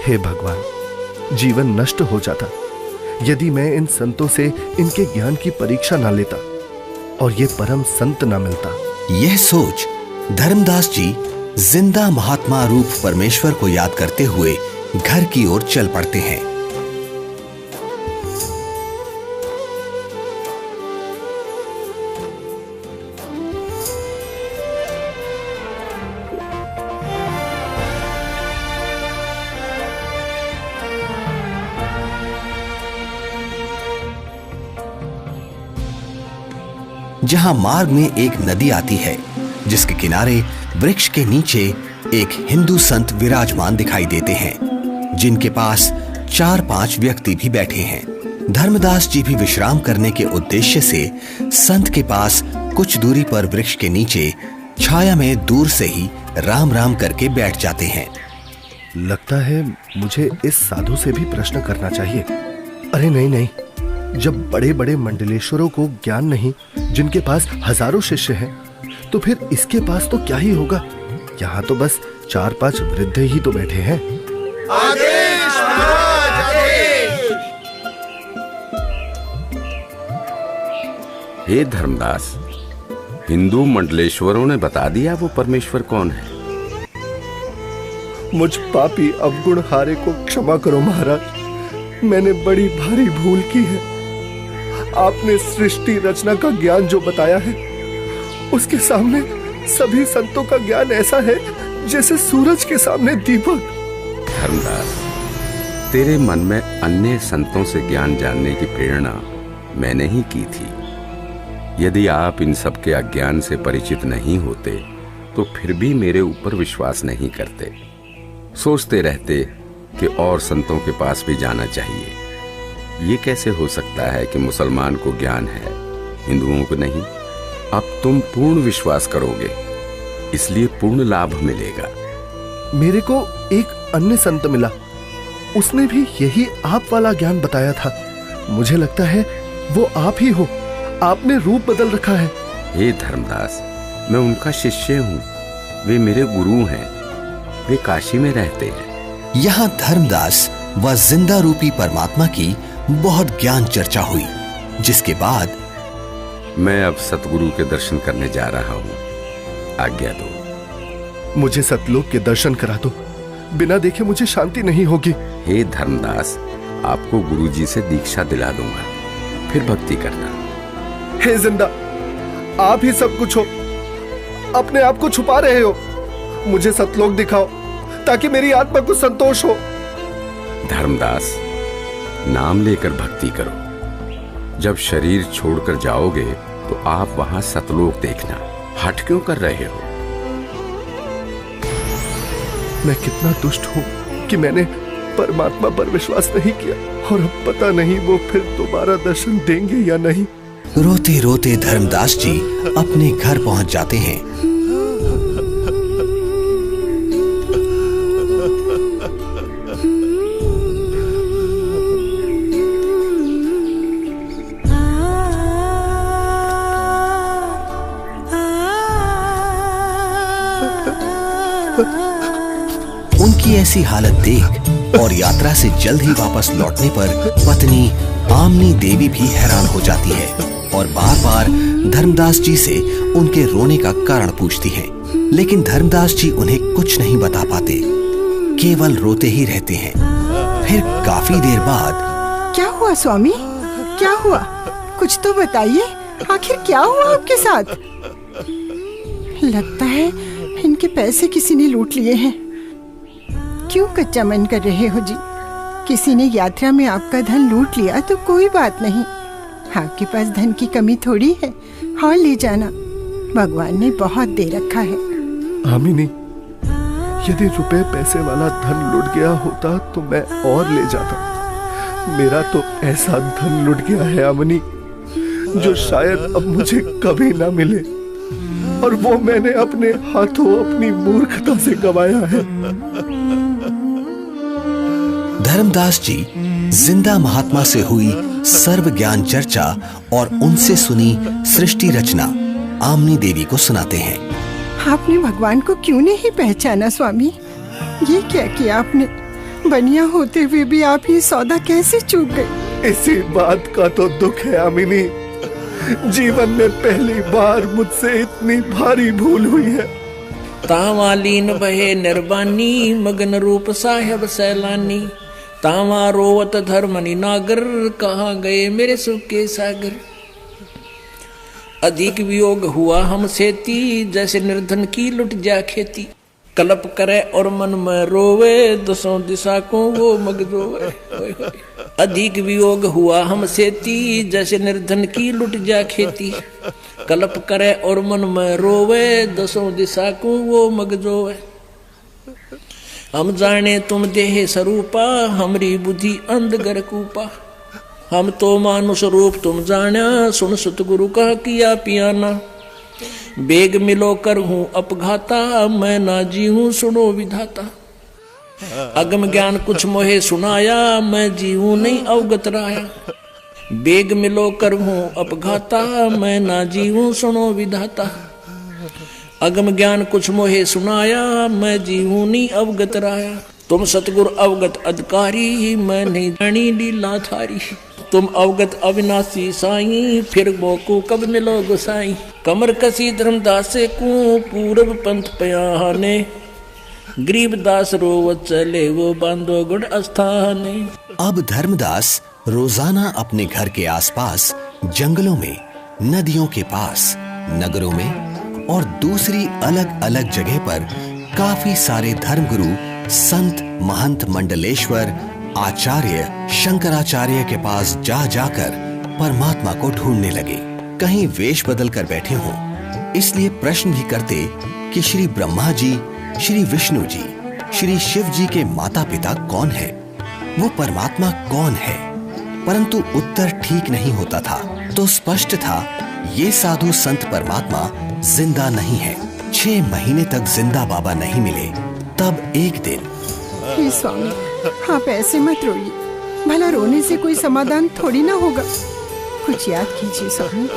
Speaker 2: हे भगवान, जीवन नष्ट हो जाता यदि मैं इन संतों से इनके ज्ञान की परीक्षा ना लेता और ये परम संत ना मिलता।
Speaker 1: यह सोच धर्मदास जी जिंदा महात्मा रूप परमेश्वर को याद करते हुए घर की ओर चल पड़ते हैं। जहां मार्ग में एक नदी आती है, जिसके किनारे वृक्ष के नीचे एक हिंदू संत विराजमान दिखाई देते हैं, जिनके पास 4-5 व्यक्ति भी बैठे हैं। धर्मदास जी भी विश्राम करने के उद्देश्य से संत के पास कुछ दूरी पर वृक्ष के नीचे छाया में दूर से ही राम राम करके बैठ जाते हैं।
Speaker 2: लगता है मुझे इस साधु से भी प्रश्न करना चाहिए। अरे नहीं, जब बड़े बड़े मंडलेश्वरों को ज्ञान नहीं, जिनके पास हजारों शिष्य हैं, तो फिर इसके पास तो क्या ही होगा। यहाँ तो बस 4-5 वृद्ध ही तो बैठे हैं।
Speaker 9: आदेश महाराज, आदेश।
Speaker 4: हे धर्मदास, हिंदू मंडलेश्वरों ने बता दिया वो परमेश्वर कौन है।
Speaker 2: मुझ पापी अवगुण हारे को क्षमा करो महाराज, मैंने बड़ी भारी भूल की है। आपने सृष्टि रचना का ज्ञान जो बताया है, उसके सामने सभी संतों का ज्ञान ऐसा है जैसे सूरज के सामने दीपक।
Speaker 4: धर्मदास, तेरे मन में अन्य संतों से ज्ञान जानने की प्रेरणा मैंने ही की थी। यदि आप इन सब के अज्ञान से परिचित नहीं होते तो फिर भी मेरे ऊपर विश्वास नहीं करते, सोचते रहते कि और संतों के पास भी जाना चाहिए। ये कैसे हो सकता है कि मुसलमान को ज्ञान है, हिंदुओं को नहीं। अब तुम पूर्ण विश्वास करोगे, इसलिए पूर्ण लाभ मिलेगा।
Speaker 2: मेरे को एक अन्य संत मिला, उसने भी यही आप वाला ज्ञान बताया था। मुझे लगता है वो आप ही हो, आपने रूप बदल रखा है।
Speaker 4: हे धर्मदास, मैं उनका शिष्य हूँ, वे मेरे गुरु हैं, वे काशी में रहते हैं।
Speaker 1: यहाँ धर्मदास व जिंदा रूपी परमात्मा की बहुत ज्ञान चर्चा हुई, जिसके बाद
Speaker 4: मैं अब सतगुरु के दर्शन करने जा रहा हूँ, आज्ञा दो।
Speaker 2: मुझे सतलोक के दर्शन करा दो, बिना देखे मुझे शांति नहीं होगी।
Speaker 4: हे धर्मदास, आपको गुरुजी से दीक्षा दिला दूंगा, फिर भक्ति करना।
Speaker 2: हे जिंदा, आप ही सब कुछ हो, अपने आप को छुपा रहे हो। मुझे सतलोक दिखाओ ताकि मेरी आत्मा को संतोष हो।
Speaker 4: धर्मदास, नाम लेकर भक्ति करो। जब शरीर छोड़कर जाओगे तो आप वहां सतलोक देखना। हट क्यों कर रहे हो?
Speaker 2: मैं कितना दुष्ट हूं कि मैंने परमात्मा पर विश्वास नहीं किया, और अब पता नहीं वो फिर दोबारा दर्शन देंगे या नहीं।
Speaker 1: रोते रोते धर्मदास जी अपने घर पहुंच जाते हैं। उनकी ऐसी हालत देख और यात्रा से जल्द ही वापस लौटने पर पत्नी आमनी देवी भी हैरान हो जाती है और बार बार धर्मदास जी से उनके रोने का कारण पूछती है, लेकिन धर्मदास जी उन्हें कुछ नहीं बता पाते, केवल रोते ही रहते हैं। फिर काफी देर बाद,
Speaker 3: क्या हुआ स्वामी, क्या हुआ? कुछ तो बताइए, आखिर क्या हुआ आपके साथ? लगता है इनके पैसे किसी ने लूट लिए हैं। क्यों कच्चा मन कर रहे हो जी? किसी ने यात्रा में आपका धन लूट लिया तो कोई बात नहीं, आपके पास धन की कमी थोड़ी है, और ले जाना, भगवान ने बहुत दे रखा है।
Speaker 2: आमिनी, यदि रुपए पैसे वाला धन लुट गया होता तो मैं और ले जाता। मेरा तो ऐसा धन लुट गया है आमिनी, जो शायद अब मुझे कभी ना मिले, और वो मैंने अपने हाथों अपनी मूर्खता से गंवाया है।
Speaker 1: धर्मदास जी जिंदा महात्मा से हुई सर्व ज्ञान चर्चा और उनसे सुनी सृष्टि रचना आमनी देवी को सुनाते हैं।
Speaker 3: आपने भगवान को क्यों नहीं पहचाना स्वामी? ये क्या किया आपने? बनिया होते हुए भी आप ये सौदा कैसे चूक गए?
Speaker 2: इसी बात का तो दुख है आमिनी, जीवन में पहली बार मुझसे इतनी भारी भूल हुई है।
Speaker 6: तावालीन बहे निर्वाणी, मगन रूप साहेब सैलानी, तावा रोवत धर्मनि नागर, कहाँ गए मेरे सुख के सागर। अधिक वियोग हुआ हमसे ती, जैसे निर्धन की लुट जा खेती। कल्प करे और मन में रोवे, दसों दिशा को वो मग रोवे। अधिक वियोग हुआ हमसे ती, जैसे निर्धन की लुट जा खेती। कल्प करे और मन में रोवे, दसों दिशा को वो मग रोवे। हम जाने तुम देह स्वरूपा, हमरी बुद्धि अंधगर कूपा। हम तो मानुष रूप तुम जाना, सुन सतगुरु का किया पियाना। बेग मिलो कर हूँ अपघाता, मैं ना जी हूँ सुनो विधाता। अगम ज्ञान कुछ मोहे सुनाया, मैं जी हूँ नहीं अवगत राया। बेग मिलो कर हूँ अपघाता, मैं ना जी हूँ सुनो विधाता। अगम ज्ञान कुछ मोहे सुनाया, मैं जी हूँ नहीं अवगत राया। तुम सतगुर अवगत अधिकारी, मैं नहीं जानी लीला थारी। तुम अवगत अविनाशी साईं, फिर मोको कब मिलो गोसाई। कमर कसी धर्मदास को पूरब पंथ पयाने, गरीबदास रोवत चले वो बांधो गुड़ अस्थाने।
Speaker 1: अब धर्मदास रोजाना अपने घर के आसपास, जंगलों में, नदियों के पास, नगरों में और दूसरी अलग अलग जगह पर काफी सारे धर्मगुरु, संत, महंत, मंडलेश्वर, आचार्य, शंकराचार्य के पास जा जाकर परमात्मा को ढूंढने लगे। कहीं वेश बदल कर बैठे हों, इसलिए प्रश्न भी करते कि श्री ब्रह्मा जी, श्री विष्णु जी, श्री शिव जी के माता पिता कौन है, वो परमात्मा कौन है। परंतु उत्तर ठीक नहीं होता था। तो स्पष्ट था ये साधु संत परमात्मा जिंदा नहीं है। 6 महीने तक जिंदा बाबा नहीं मिले। तब एक दिन,
Speaker 3: हे स्वामी, आप ऐसे मत रोइए, भला रोने से कोई समाधान थोड़ी ना होगा। कुछ याद कीजिए स्वामी,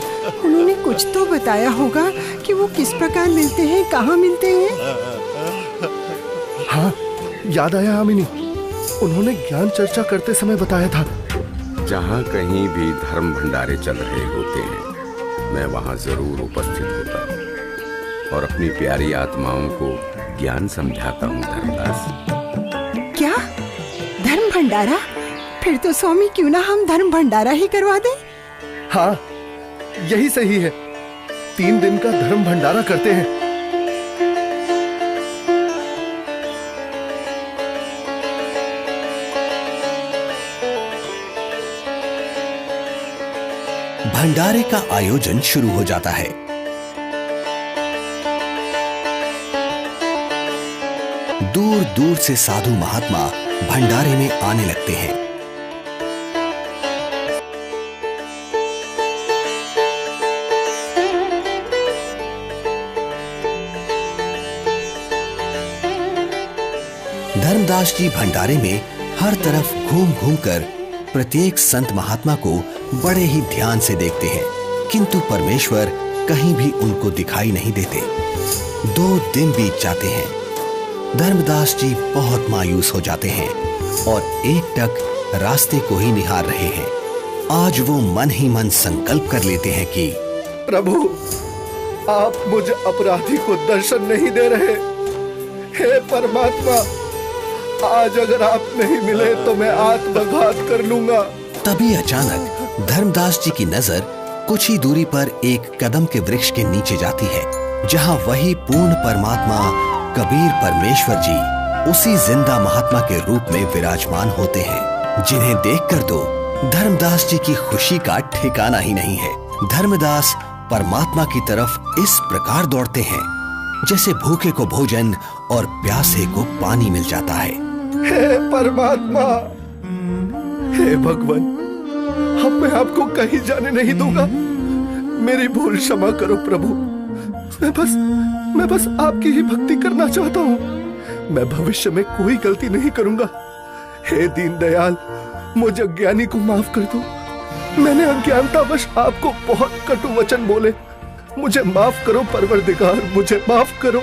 Speaker 3: उन्होंने कुछ तो बताया होगा कि वो किस प्रकार मिलते हैं, कहाँ मिलते हैं।
Speaker 2: हाँ, याद आया आमिनी, उन्होंने ज्ञान चर्चा करते समय बताया था।
Speaker 4: जहाँ कहीं भी धर्म भंडारे चल रहे होते हैं, मैं वहाँ जरूर उपस्थित होता हूँ और अपनी प्यारी आत्माओं को ज्ञान समझाता हूँ। धर्मदास,
Speaker 3: क्या धर्म भंडारा? फिर तो स्वामी क्यों ना हम धर्म भंडारा ही करवा दें।
Speaker 2: हाँ, यही सही है। 3 दिन का धर्म भंडारा करते हैं।
Speaker 1: भंडारे का आयोजन शुरू हो जाता है। दूर दूर से साधु महात्मा भंडारे में आने लगते हैं। धर्मदास जी भंडारे में हर तरफ घूम घूम कर प्रत्येक संत महात्मा को बड़े ही ध्यान से देखते हैं, किंतु परमेश्वर कहीं भी उनको दिखाई नहीं देते। 2 दिन बीत जाते हैं। धर्मदास जी बहुत मायूस हो जाते हैं और एकटक रास्ते को ही निहार रहे हैं। आज वो मन ही मन संकल्प कर लेते हैं कि
Speaker 2: प्रभु, आप मुझे अपराधी को दर्शन नहीं दे रहे। हे परमात्मा, आज अगर आप नहीं मिले तो मैं आत्मघात कर लूंगा।
Speaker 1: तभी अचानक धर्मदास जी की नजर कुछ ही दूरी पर एक कदम के वृक्ष के नीचे जाती है, जहां वही पूर्ण परमात्मा कबीर परमेश्वर जी उसी जिंदा महात्मा के रूप में विराजमान होते हैं, जिन्हें देखकर तो धर्मदास जी की खुशी का ठिकाना ही नहीं है। धर्मदास परमात्मा की तरफ इस प्रकार दौड़ते हैं जैसे भूखे को भोजन और प्यासे को पानी मिल जाता है।
Speaker 2: हे परमात्मा, हे भगवान, अब मैं आपको कहीं जाने नहीं दूंगा। मेरी भूल क्षमा करो प्रभु। मैं बस आपकी ही भक्ति करना चाहता हूँ। मैं भविष्य में कोई गलती नहीं करूंगा। हे दीनदयाल, मुझे अज्ञानी को माफ कर दो। मैंने अज्ञानतावश आपको बहुत कटु वचन बोले। मुझे माफ करो परवरदिगार, मुझे माफ करो।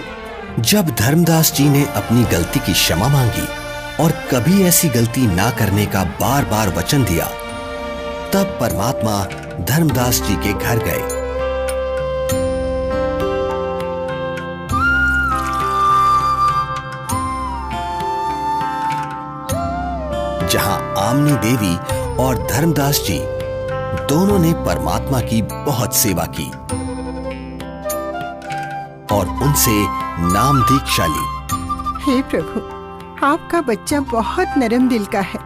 Speaker 1: जब धर्मदास जी ने अपनी गलती की क्षमा मांगी और कभी ऐसी गलती ना करने का बार बार वचन दिया, तब परमात्मा धर्मदास जी के घर गए। जहां आमनी देवी और धर्मदास जी दोनों ने परमात्मा की बहुत सेवा की और उनसे नाम दीक्षा ली।
Speaker 3: हे प्रभु, आपका बच्चा बहुत नरम दिल का है।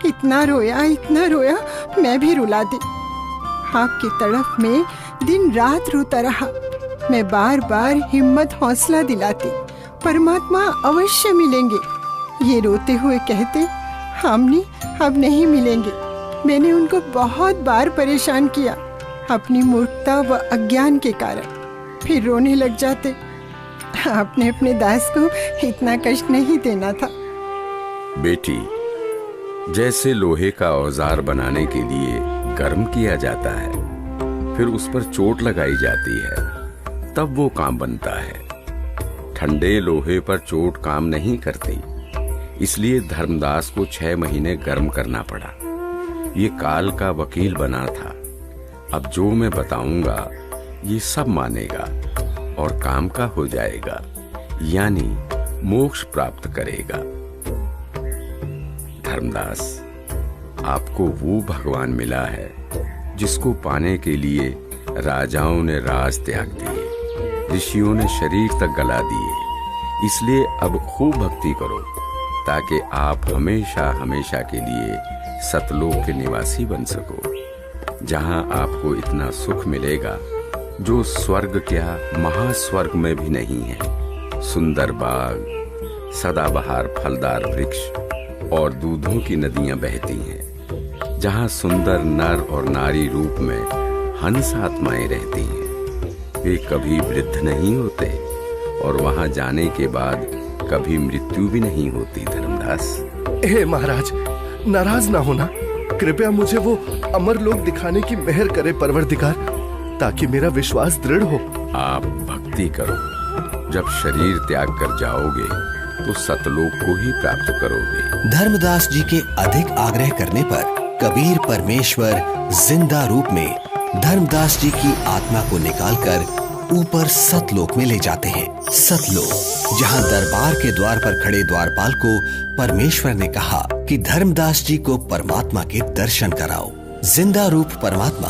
Speaker 3: इतना रोया, मैं भी रुला दी। आपकी तड़फ में दिन रात रोता रहा। मैं बार बार हिम्मत हौसला दिलाती, परमात्मा अवश्य मिलेंगे। ये रोते हुए कहते, हमने अब नहीं मिलेंगे। मैंने उनको बहुत बार परेशान किया अपनी मूर्खता व अज्ञान के कारण। फिर रोने लग जाते। आपने अपने दास को इतना कष्ट नहीं देना था।
Speaker 4: बेटी, जैसे लोहे का औजार बनाने के लिए गर्म किया जाता है, फिर उस पर चोट लगाई जाती है, तब वो काम बनता है। ठंडे लोहे पर चोट काम नहीं करती, इसलिए धर्मदास को 6 महीने गर्म करना पड़ा। ये काल का वकील बना था। अब जो मैं बताऊंगा ये सब मानेगा और काम का हो जाएगा, यानी मोक्ष प्राप्त करेगा। धर्मदास, आपको वो भगवान मिला है जिसको पाने के लिए राजाओं ने राज त्याग दिए, ऋषियों ने शरीर तक गला दिए। इसलिए अब खूब भक्ति करो ताकि आप हमेशा हमेशा के लिए सतलोक के निवासी बन सको, जहां आपको इतना सुख मिलेगा जो स्वर्ग क्या महास्वर्ग में भी नहीं है। सुंदर बाग, सदाबहार फलदार वृक्ष और दूधों की नदियां बहती हैं, जहां सुंदर नर और नारी रूप में हंस आत्माएं रहती हैं। वे कभी वृद्ध नहीं होते और वहां जाने के बाद कभी मृत्यु भी नहीं होती। धर्मदास,
Speaker 2: हे महाराज, नाराज ना होना। कृपया मुझे वो अमर लोक दिखाने की मेहर करे परवरदिगार, ताकि मेरा विश्वास दृढ़ हो।
Speaker 4: आप भक्ति करो। जब शरीर त्याग कर जाओगे तो सतलोक को ही प्राप्त करोगे।
Speaker 1: धर्मदास जी के अधिक आग्रह करने पर कबीर परमेश्वर जिंदा रूप में धर्मदास जी की आत्मा को निकालकर ऊपर सतलोक में ले जाते हैं। सतलोक, जहां दरबार के द्वार पर खड़े द्वारपाल को परमेश्वर ने कहा कि धर्मदास जी को परमात्मा के दर्शन कराओ। जिंदा रूप परमात्मा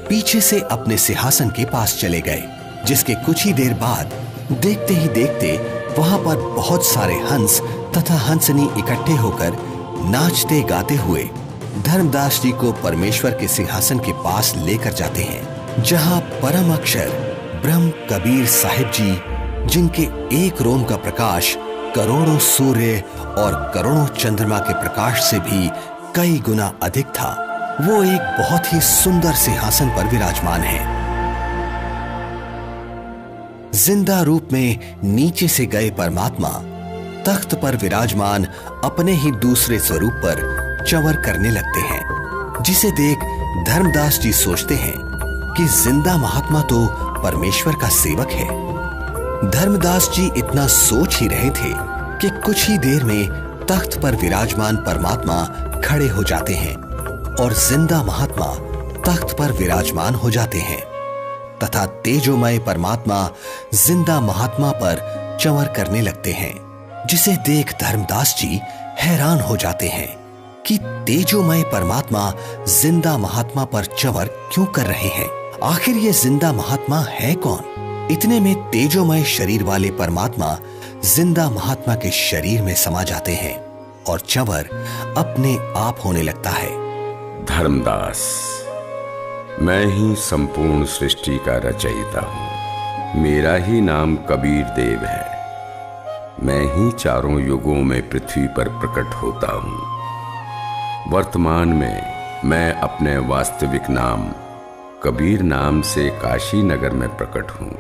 Speaker 1: पीछे से अपने सिंहासन के पास चले गए, जिसके कुछ ही देर बाद देखते ही देखते वहां पर बहुत सारे हंस तथा हंसनी इकट्ठे होकर नाचते गाते हुए धर्मदास जी को परमेश्वर के सिंहासन के पास लेकर जाते हैं, जहां परम अक्षर ब्रह्म कबीर साहिब जी, जिनके एक रोम का प्रकाश करोड़ों सूर्य और करोड़ों चंद्रमा के प्रकाश से भी कई गुना अधिक था, वो एक बहुत ही सुंदर सिंहासन पर विराजमान है। जिंदा रूप में नीचे से गए परमात्मा तख्त पर विराजमान अपने ही दूसरे स्वरूप पर चंवर करने लगते हैं, जिसे देख धर्मदास जी सोचते हैं कि जिंदा महात्मा तो परमेश्वर का सेवक है। धर्मदास जी इतना सोच ही रहे थे कि कुछ ही देर में तख्त पर विराजमान परमात्मा खड़े हो जाते हैं और जिंदा महात्मा तख्त पर विराजमान हो जाते हैं तथा तेजोमय परमात्मा जिंदा महात्मा पर चंवर करने लगते हैं, जिसे देख धर्मदास जी हैरान हो जाते हैं कि तेजोमय परमात्मा जिंदा महात्मा पर चंवर क्यों कर रहे हैं। आखिर ये जिंदा महात्मा है कौन? इतने में तेजोमय शरीर वाले परमात्मा जिंदा महात्मा के शरीर में समा जाते हैं और चंवर अपने आप होने लगता है।
Speaker 4: धर्मदास, मैं ही संपूर्ण सृष्टि का रचयिता हूं। मेरा ही नाम कबीर देव है। मैं ही चारों युगों में पृथ्वी पर प्रकट होता हूं। वर्तमान में मैं अपने वास्तविक नाम कबीर नाम से काशी नगर में प्रकट हूं,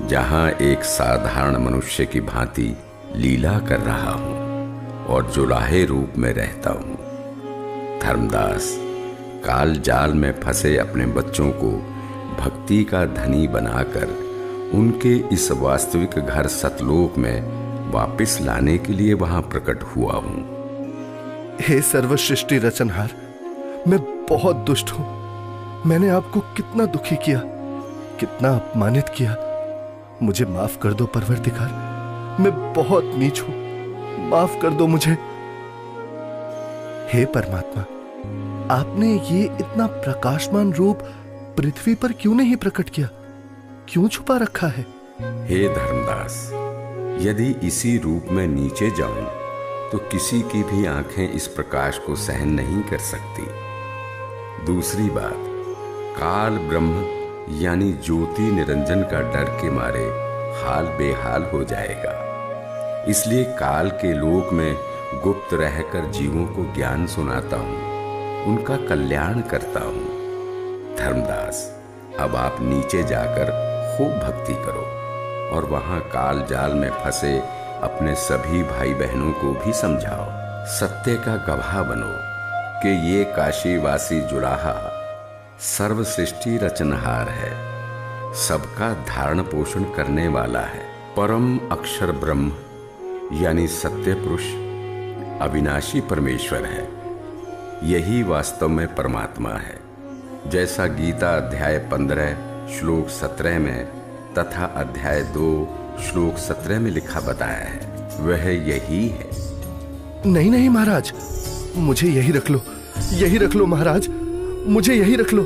Speaker 4: जहां एक साधारण मनुष्य की भांति लीला कर रहा हूं और जुलाहे रूप में रहता हूं। धर्मदास, काल जाल में फंसे अपने बच्चों को भक्ति का धनी बनाकर उनके इस वास्तविक घर सतलोक में वापस लाने के लिए वहां प्रकट हुआ हूं।
Speaker 2: हे सर्वसृष्टि रचनहार, मैं बहुत दुष्ट हूं। मैंने आपको कितना दुखी किया, कितना अपमानित किया। मुझे माफ कर दो परवरदिगार, मैं बहुत नीच हूं, माफ कर दो मुझे। हे परमात्मा, आपने ये इतना प्रकाशमान रूप पृथ्वी पर क्यों नहीं प्रकट किया? क्यों छुपा रखा है?
Speaker 4: हे धर्मदास, यदि इसी रूप में नीचे जाऊं तो किसी की भी आंखें इस प्रकाश को सहन नहीं कर सकती। दूसरी बात, काल ब्रह्म यानी ज्योति निरंजन का डर के मारे हाल बेहाल हो जाएगा। इसलिए काल के लोक में गुप्त रहकर जीवों को ज्ञान सुनाता हूं, उनका कल्याण करता हूं। धर्मदास, अब आप नीचे जाकर खूब भक्ति करो और वहां काल जाल में फंसे अपने सभी भाई बहनों को भी समझाओ। सत्य का गवाह बनो कि ये काशीवासी जुलाहा सर्व सृष्टि रचनहार है, सबका धारण पोषण करने वाला है। परम अक्षर ब्रह्म यानी सत्य पुरुष अविनाशी परमेश्वर है। यही वास्तव में परमात्मा है। जैसा गीता अध्याय 15 श्लोक 17 में तथा अध्याय 2 श्लोक 17 में लिखा बताया है, वह यही है।
Speaker 2: नहीं नहीं महाराज, मुझे यही रख लो, यही रख लो महाराज, मुझे यही रख लो।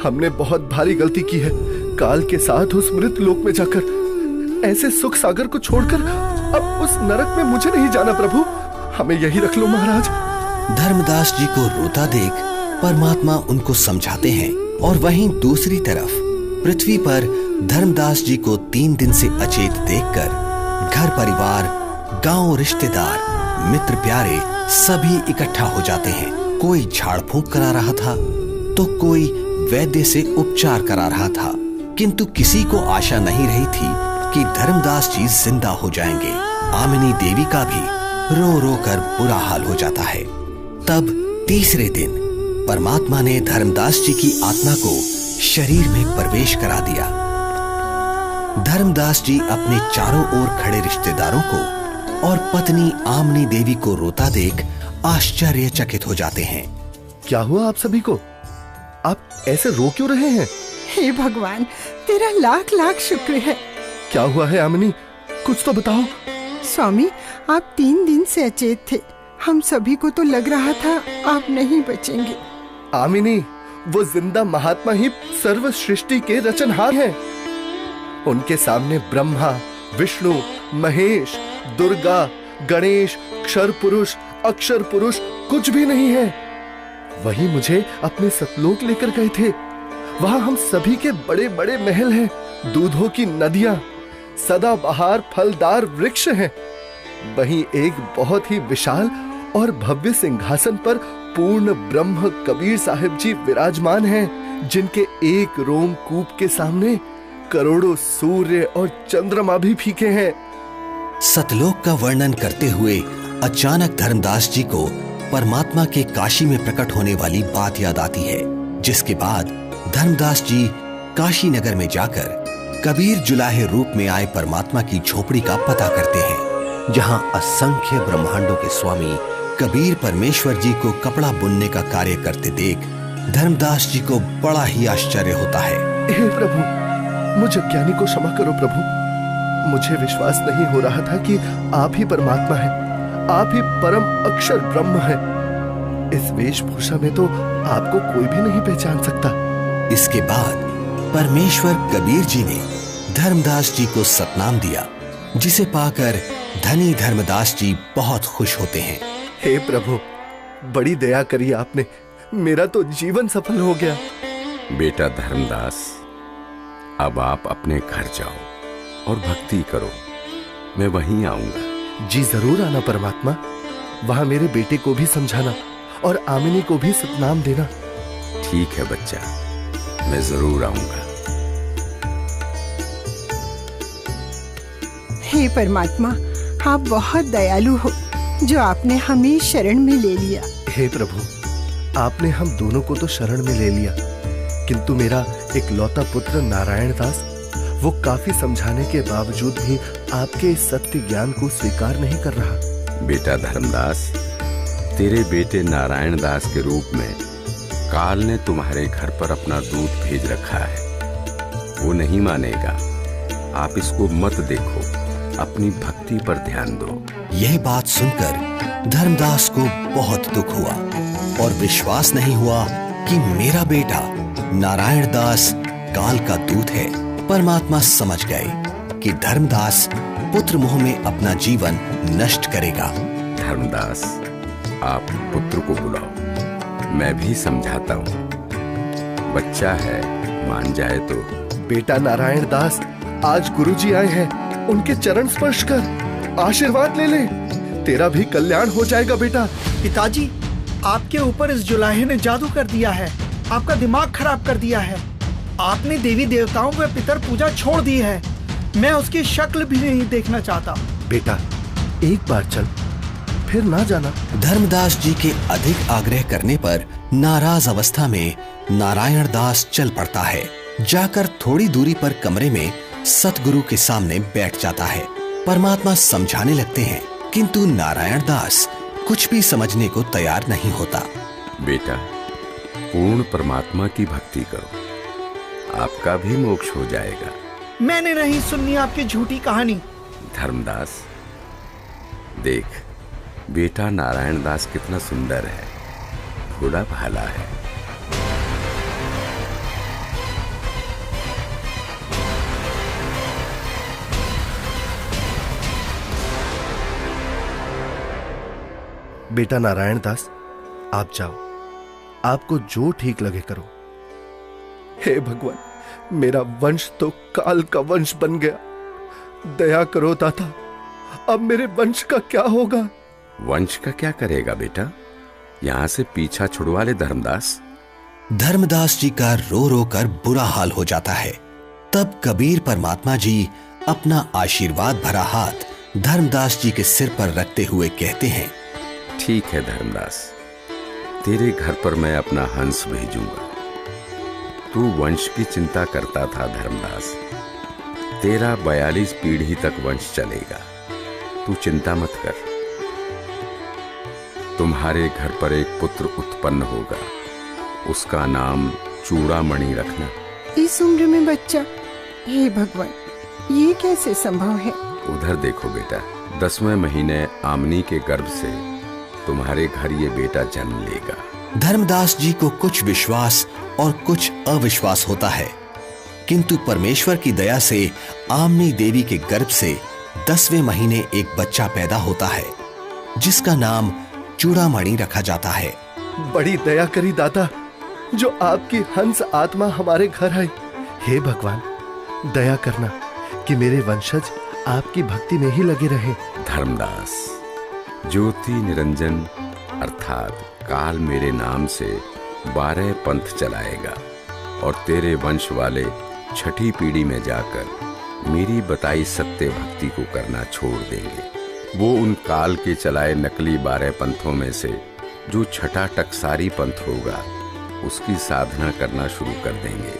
Speaker 2: हमने बहुत भारी गलती की है। काल के साथ उस मृत लोक में जाकर ऐसे सुख सागर को छोड़कर अब उस नरक में मुझे नहीं जाना प्रभु, हमें यही रख लो महाराज।
Speaker 1: धर्मदास जी को रोता देख परमात्मा उनको समझाते हैं और वहीं दूसरी तरफ पृथ्वी पर धर्मदास जी को 3 दिन से अचेत देखकर घर परिवार, गांव, रिश्तेदार, मित्र प्यारे सभी इकट्ठा हो जाते हैं। कोई झाड़ फूंक करा रहा था तो कोई वैद्य से उपचार करा रहा था, किंतु किसी को आशा नहीं रही थी कि धर्मदास जी जिंदा हो जाएंगे। आमिनी देवी का भी रो रो कर बुरा हाल हो जाता है। तब तीसरे दिन परमात्मा ने धर्मदास जी की आत्मा को शरीर में प्रवेश करा दिया। धर्मदास जी अपने चारों ओर खड़े रिश्तेदारों को और पत्नी आमिनी देवी को रोता देख आश्चर्यचकित हो जाते हैं।
Speaker 2: क्या हुआ आप सभी को? आप ऐसे रो क्यों रहे हैं?
Speaker 3: हे भगवान, तेरा लाख लाख शुक्र है।
Speaker 2: क्या हुआ है आमिनी, कुछ तो बताओ।
Speaker 3: स्वामी, आप 3 दिन से अचेत थे। हम सभी को तो लग रहा था आप नहीं बचेंगे।
Speaker 2: आमिनी, वो जिंदा महात्मा ही सर्व सृष्टि के रचनहार हैं। उनके सामने ब्रह्मा, विष्णु, महेश, दुर्गा, गणेश, क्षर पुरुष, अक्षर पुरुष कुछ भी नहीं है। वही मुझे अपने सतलोक लेकर गए थे। वहां हम सभी के बड़े बड़े महल हैं, दूधों की नदियां, सदाबहार फलदार वृक्ष हैं। वहीं एक बहुत ही विशाल और भव्य सिंहासन पर पूर्ण ब्रह्म कबीर साहिब जी विराजमान हैं, जिनके एक रोमकूप के सामने करोड़ों सूर्य और चंद्रमा भी फीके हैं।
Speaker 1: सतलोक का वर्णन करते हुए अचानक धर्मदास जी को परमात्मा के काशी में प्रकट होने वाली बात याद आती है, जिसके बाद धर्मदास जी काशी नगर में जाकर कबीर जुलाहे रूप में आए परमात्मा की झोपड़ी का पता करते हैं। जहां असंख्य ब्रह्मांडों के स्वामी कबीर परमेश्वर जी को कपड़ा बुनने का कार्य करते देख धर्मदास जी को बड़ा ही आश्चर्य होता है।
Speaker 2: हे प्रभु, मुझ अज्ञानी को क्षमा करो प्रभु। मुझे विश्वास नहीं हो रहा था कि आप ही परमात्मा हैं, आप ही परम अक्षर ब्रह्म हैं। इस वेशभूषा में तो आपको कोई भी नहीं पहचान सकता।
Speaker 1: इसके बाद परमेश्वर कबीर जी ने धर्मदास जी को सतनाम दिया, जिसे पाकर धनी धर्मदास जी बहुत खुश होते हैं।
Speaker 2: हे प्रभु, बड़ी दया करी आपने, मेरा तो जीवन सफल हो गया।
Speaker 4: बेटा धर्मदास, अब आप अपने घर जाओ और भक्ति करो, मैं वहीं आऊंगा।
Speaker 2: जी जरूर आना परमात्मा, वहां मेरे बेटे को भी समझाना और आमिनी को भी सतनाम देना।
Speaker 4: ठीक है बच्चा, मैं जरूर आऊंगा।
Speaker 3: हे परमात्मा, आप बहुत दयालु हो जो आपने हमें शरण में ले लिया।
Speaker 2: हे प्रभु, आपने हम दोनों को तो शरण में ले लिया, किंतु मेरा इकलौता पुत्र नारायण दास, वो काफी समझाने के बावजूद भी आपके इस सत्य ज्ञान को स्वीकार नहीं कर रहा।
Speaker 4: बेटा धर्मदास, तेरे बेटे नारायण दास के रूप में काल ने तुम्हारे घर पर अपना दूत भेज रखा है। वो नहीं मानेगा। आप इसको मत देखो, अपनी भक्ति पर ध्यान दो।
Speaker 1: यह बात सुनकर धर्मदास को बहुत दुख हुआ और विश्वास नहीं हुआ कि मेरा बेटा नारायण दास काल का दूत है। परमात्मा समझ गए कि धर्मदास पुत्र मोह में अपना जीवन नष्ट करेगा।
Speaker 4: धर्मदास, आप पुत्र को बुलाओ, मैं भी समझाता हूँ। बच्चा है, मान जाए तो।
Speaker 2: बेटा नारायण दास, आज गुरुजी आए हैं, उनके चरण स्पर्श कर आशीर्वाद ले ले, तेरा भी कल्याण हो जाएगा बेटा।
Speaker 10: पिताजी, आपके ऊपर इस जुलाहे ने जादू कर दिया है, आपका दिमाग खराब कर दिया है। आपने देवी देवताओं व पितर पूजा छोड़ दी है। मैं उसकी शक्ल भी नहीं देखना चाहता।
Speaker 2: बेटा, एक बार चल, फिर ना जाना।
Speaker 1: धर्मदास जी के अधिक आग्रह करने पर नाराज अवस्था में नारायण दास चल पड़ता है। जाकर थोड़ी दूरी पर कमरे में सतगुरु के सामने बैठ जाता है। परमात्मा समझाने लगते हैं, किंतु नारायण दास कुछ भी समझने को तैयार नहीं होता।
Speaker 4: बेटा, पूर्ण परमात्मा की भक्ति करो, आपका भी मोक्ष हो जाएगा।
Speaker 10: मैंने नहीं सुननी आपकी झूठी कहानी।
Speaker 4: धर्मदास, देख, बेटा नारायण दास कितना सुंदर है, भोला भाला है।
Speaker 2: बेटा नारायण दास, आप जाओ, आपको जो ठीक लगे करो। हे भगवान, मेरा वंश तो काल का वंश बन गया, दया करो दाता, अब मेरे वंश का क्या होगा?
Speaker 4: वंश का क्या करेगा बेटा, यहां से पीछा छुड़वा ले धर्मदास।
Speaker 1: धर्मदास जी का रो रो कर बुरा हाल हो जाता है। तब कबीर परमात्मा जी अपना आशीर्वाद भरा हाथ धर्मदास जी के सिर पर रखते हुए कहते हैं,
Speaker 4: ठीक है धर्मदास, तेरे घर पर मैं अपना हंस भेजूंगा। तू वंश की चिंता करता था धर्मदास, तेरा 42 पीढ़ी तक वंश चलेगा, तू चिंता मत कर। तुम्हारे घर पर एक पुत्र उत्पन्न होगा, उसका नाम चूड़ामणि रखना।
Speaker 3: इस उम्र में बच्चा? हे भगवान, ये कैसे संभव है?
Speaker 4: उधर देखो बेटा, 10वें महीने आमनी के गर्भ से तुम्हारे घर ये बेटा जन्म लेगा।
Speaker 1: धर्मदास जी को कुछ विश्वास और कुछ अविश्वास होता है, किंतु परमेश्वर की दया से आमनी देवी के गर्भ से 10वें महीने एक बच्चा पैदा होता है, जिसका नाम चूड़ामणि रखा जाता है।
Speaker 2: बड़ी दया करी दाता, जो आपकी हंस आत्मा हमारे घर आई। हे भगवान, दया करना कि मेरे वंशज आपकी भक्ति में ही लगे रहे।
Speaker 4: धर्मदास, ज्योति निरंजन अर्थात काल मेरे नाम से 12 पंथ चलाएगा और तेरे वंश वाले 6ठी पीढ़ी में जाकर मेरी बताई सत्य भक्ति को करना छोड़ देंगे। वो उन काल के चलाए नकली 12 पंथों में से जो 6ठा टकसारी पंथ होगा, उसकी साधना करना शुरू कर देंगे,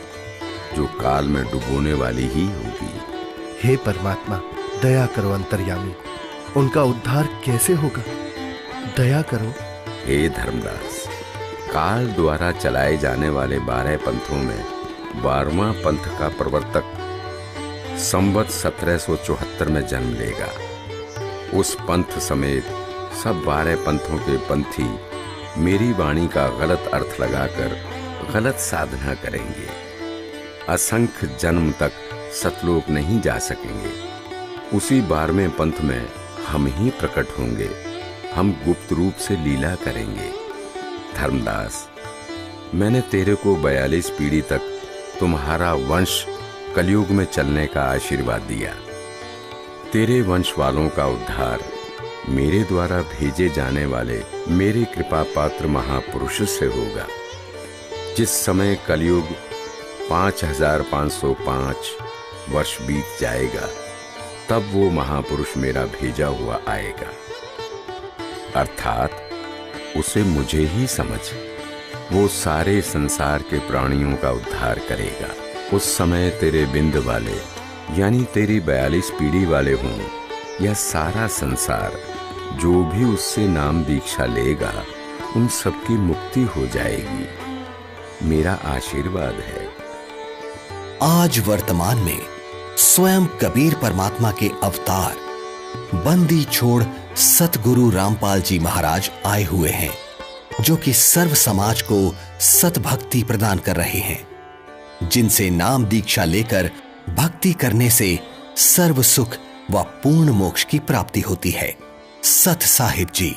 Speaker 4: जो काल में डुबोने वाली ही होगी।
Speaker 2: हे परमात्मा, दया करो अंतर्यामी, उनका उद्धार कैसे होगा? दया करो।
Speaker 4: हे धर्मदास, काल द्वारा चलाए जाने वाले 12 पंथों में 12वां पंथ का प्रवर्तक संवत 1774 में जन्म लेगा। उस पंथ समेत सब 12 पंथों के पंथी मेरी वाणी का गलत अर्थ लगाकर गलत साधना करेंगे। असंख्य जन्म तक सतलोक नहीं जा सकेंगे। उसी 12वें पंथ में हम ही प्रकट होंगे। हम गुप्त रूप से लीला करेंगे। धर्मदास, मैंने तेरे को 42 पीढ़ी तक तुम्हारा वंश कलयुग में चलने का आशीर्वाद दिया। तेरे वंश वालों का उद्धार मेरे द्वारा भेजे जाने वाले मेरे कृपा पात्र महापुरुष से होगा। जिस समय कलयुग 5505 वर्ष बीत जाएगा, तब वो महापुरुष मेरा भेजा हुआ आएगा। अर्थात उसे मुझे ही समझ, वो सारे संसार के प्राणियों का उद्धार करेगा। उस समय तेरे बिंद वाले यानी तेरी 42 पीढ़ी वाले हों या सारा संसार, जो भी उससे नाम दीक्षा लेगा उन सबकी मुक्ति हो जाएगी। मेरा आशीर्वाद है।
Speaker 1: आज वर्तमान में स्वयं कबीर परमात्मा के अवतार बंदी छोड़ सतगुरु रामपाल जी महाराज आए हुए हैं, जो कि सर्व समाज को सतभक्ति प्रदान कर रहे हैं, जिनसे नाम दीक्षा लेकर भक्ति करने से सर्व सुख व पूर्ण मोक्ष की प्राप्ति होती है। सत साहिब जी।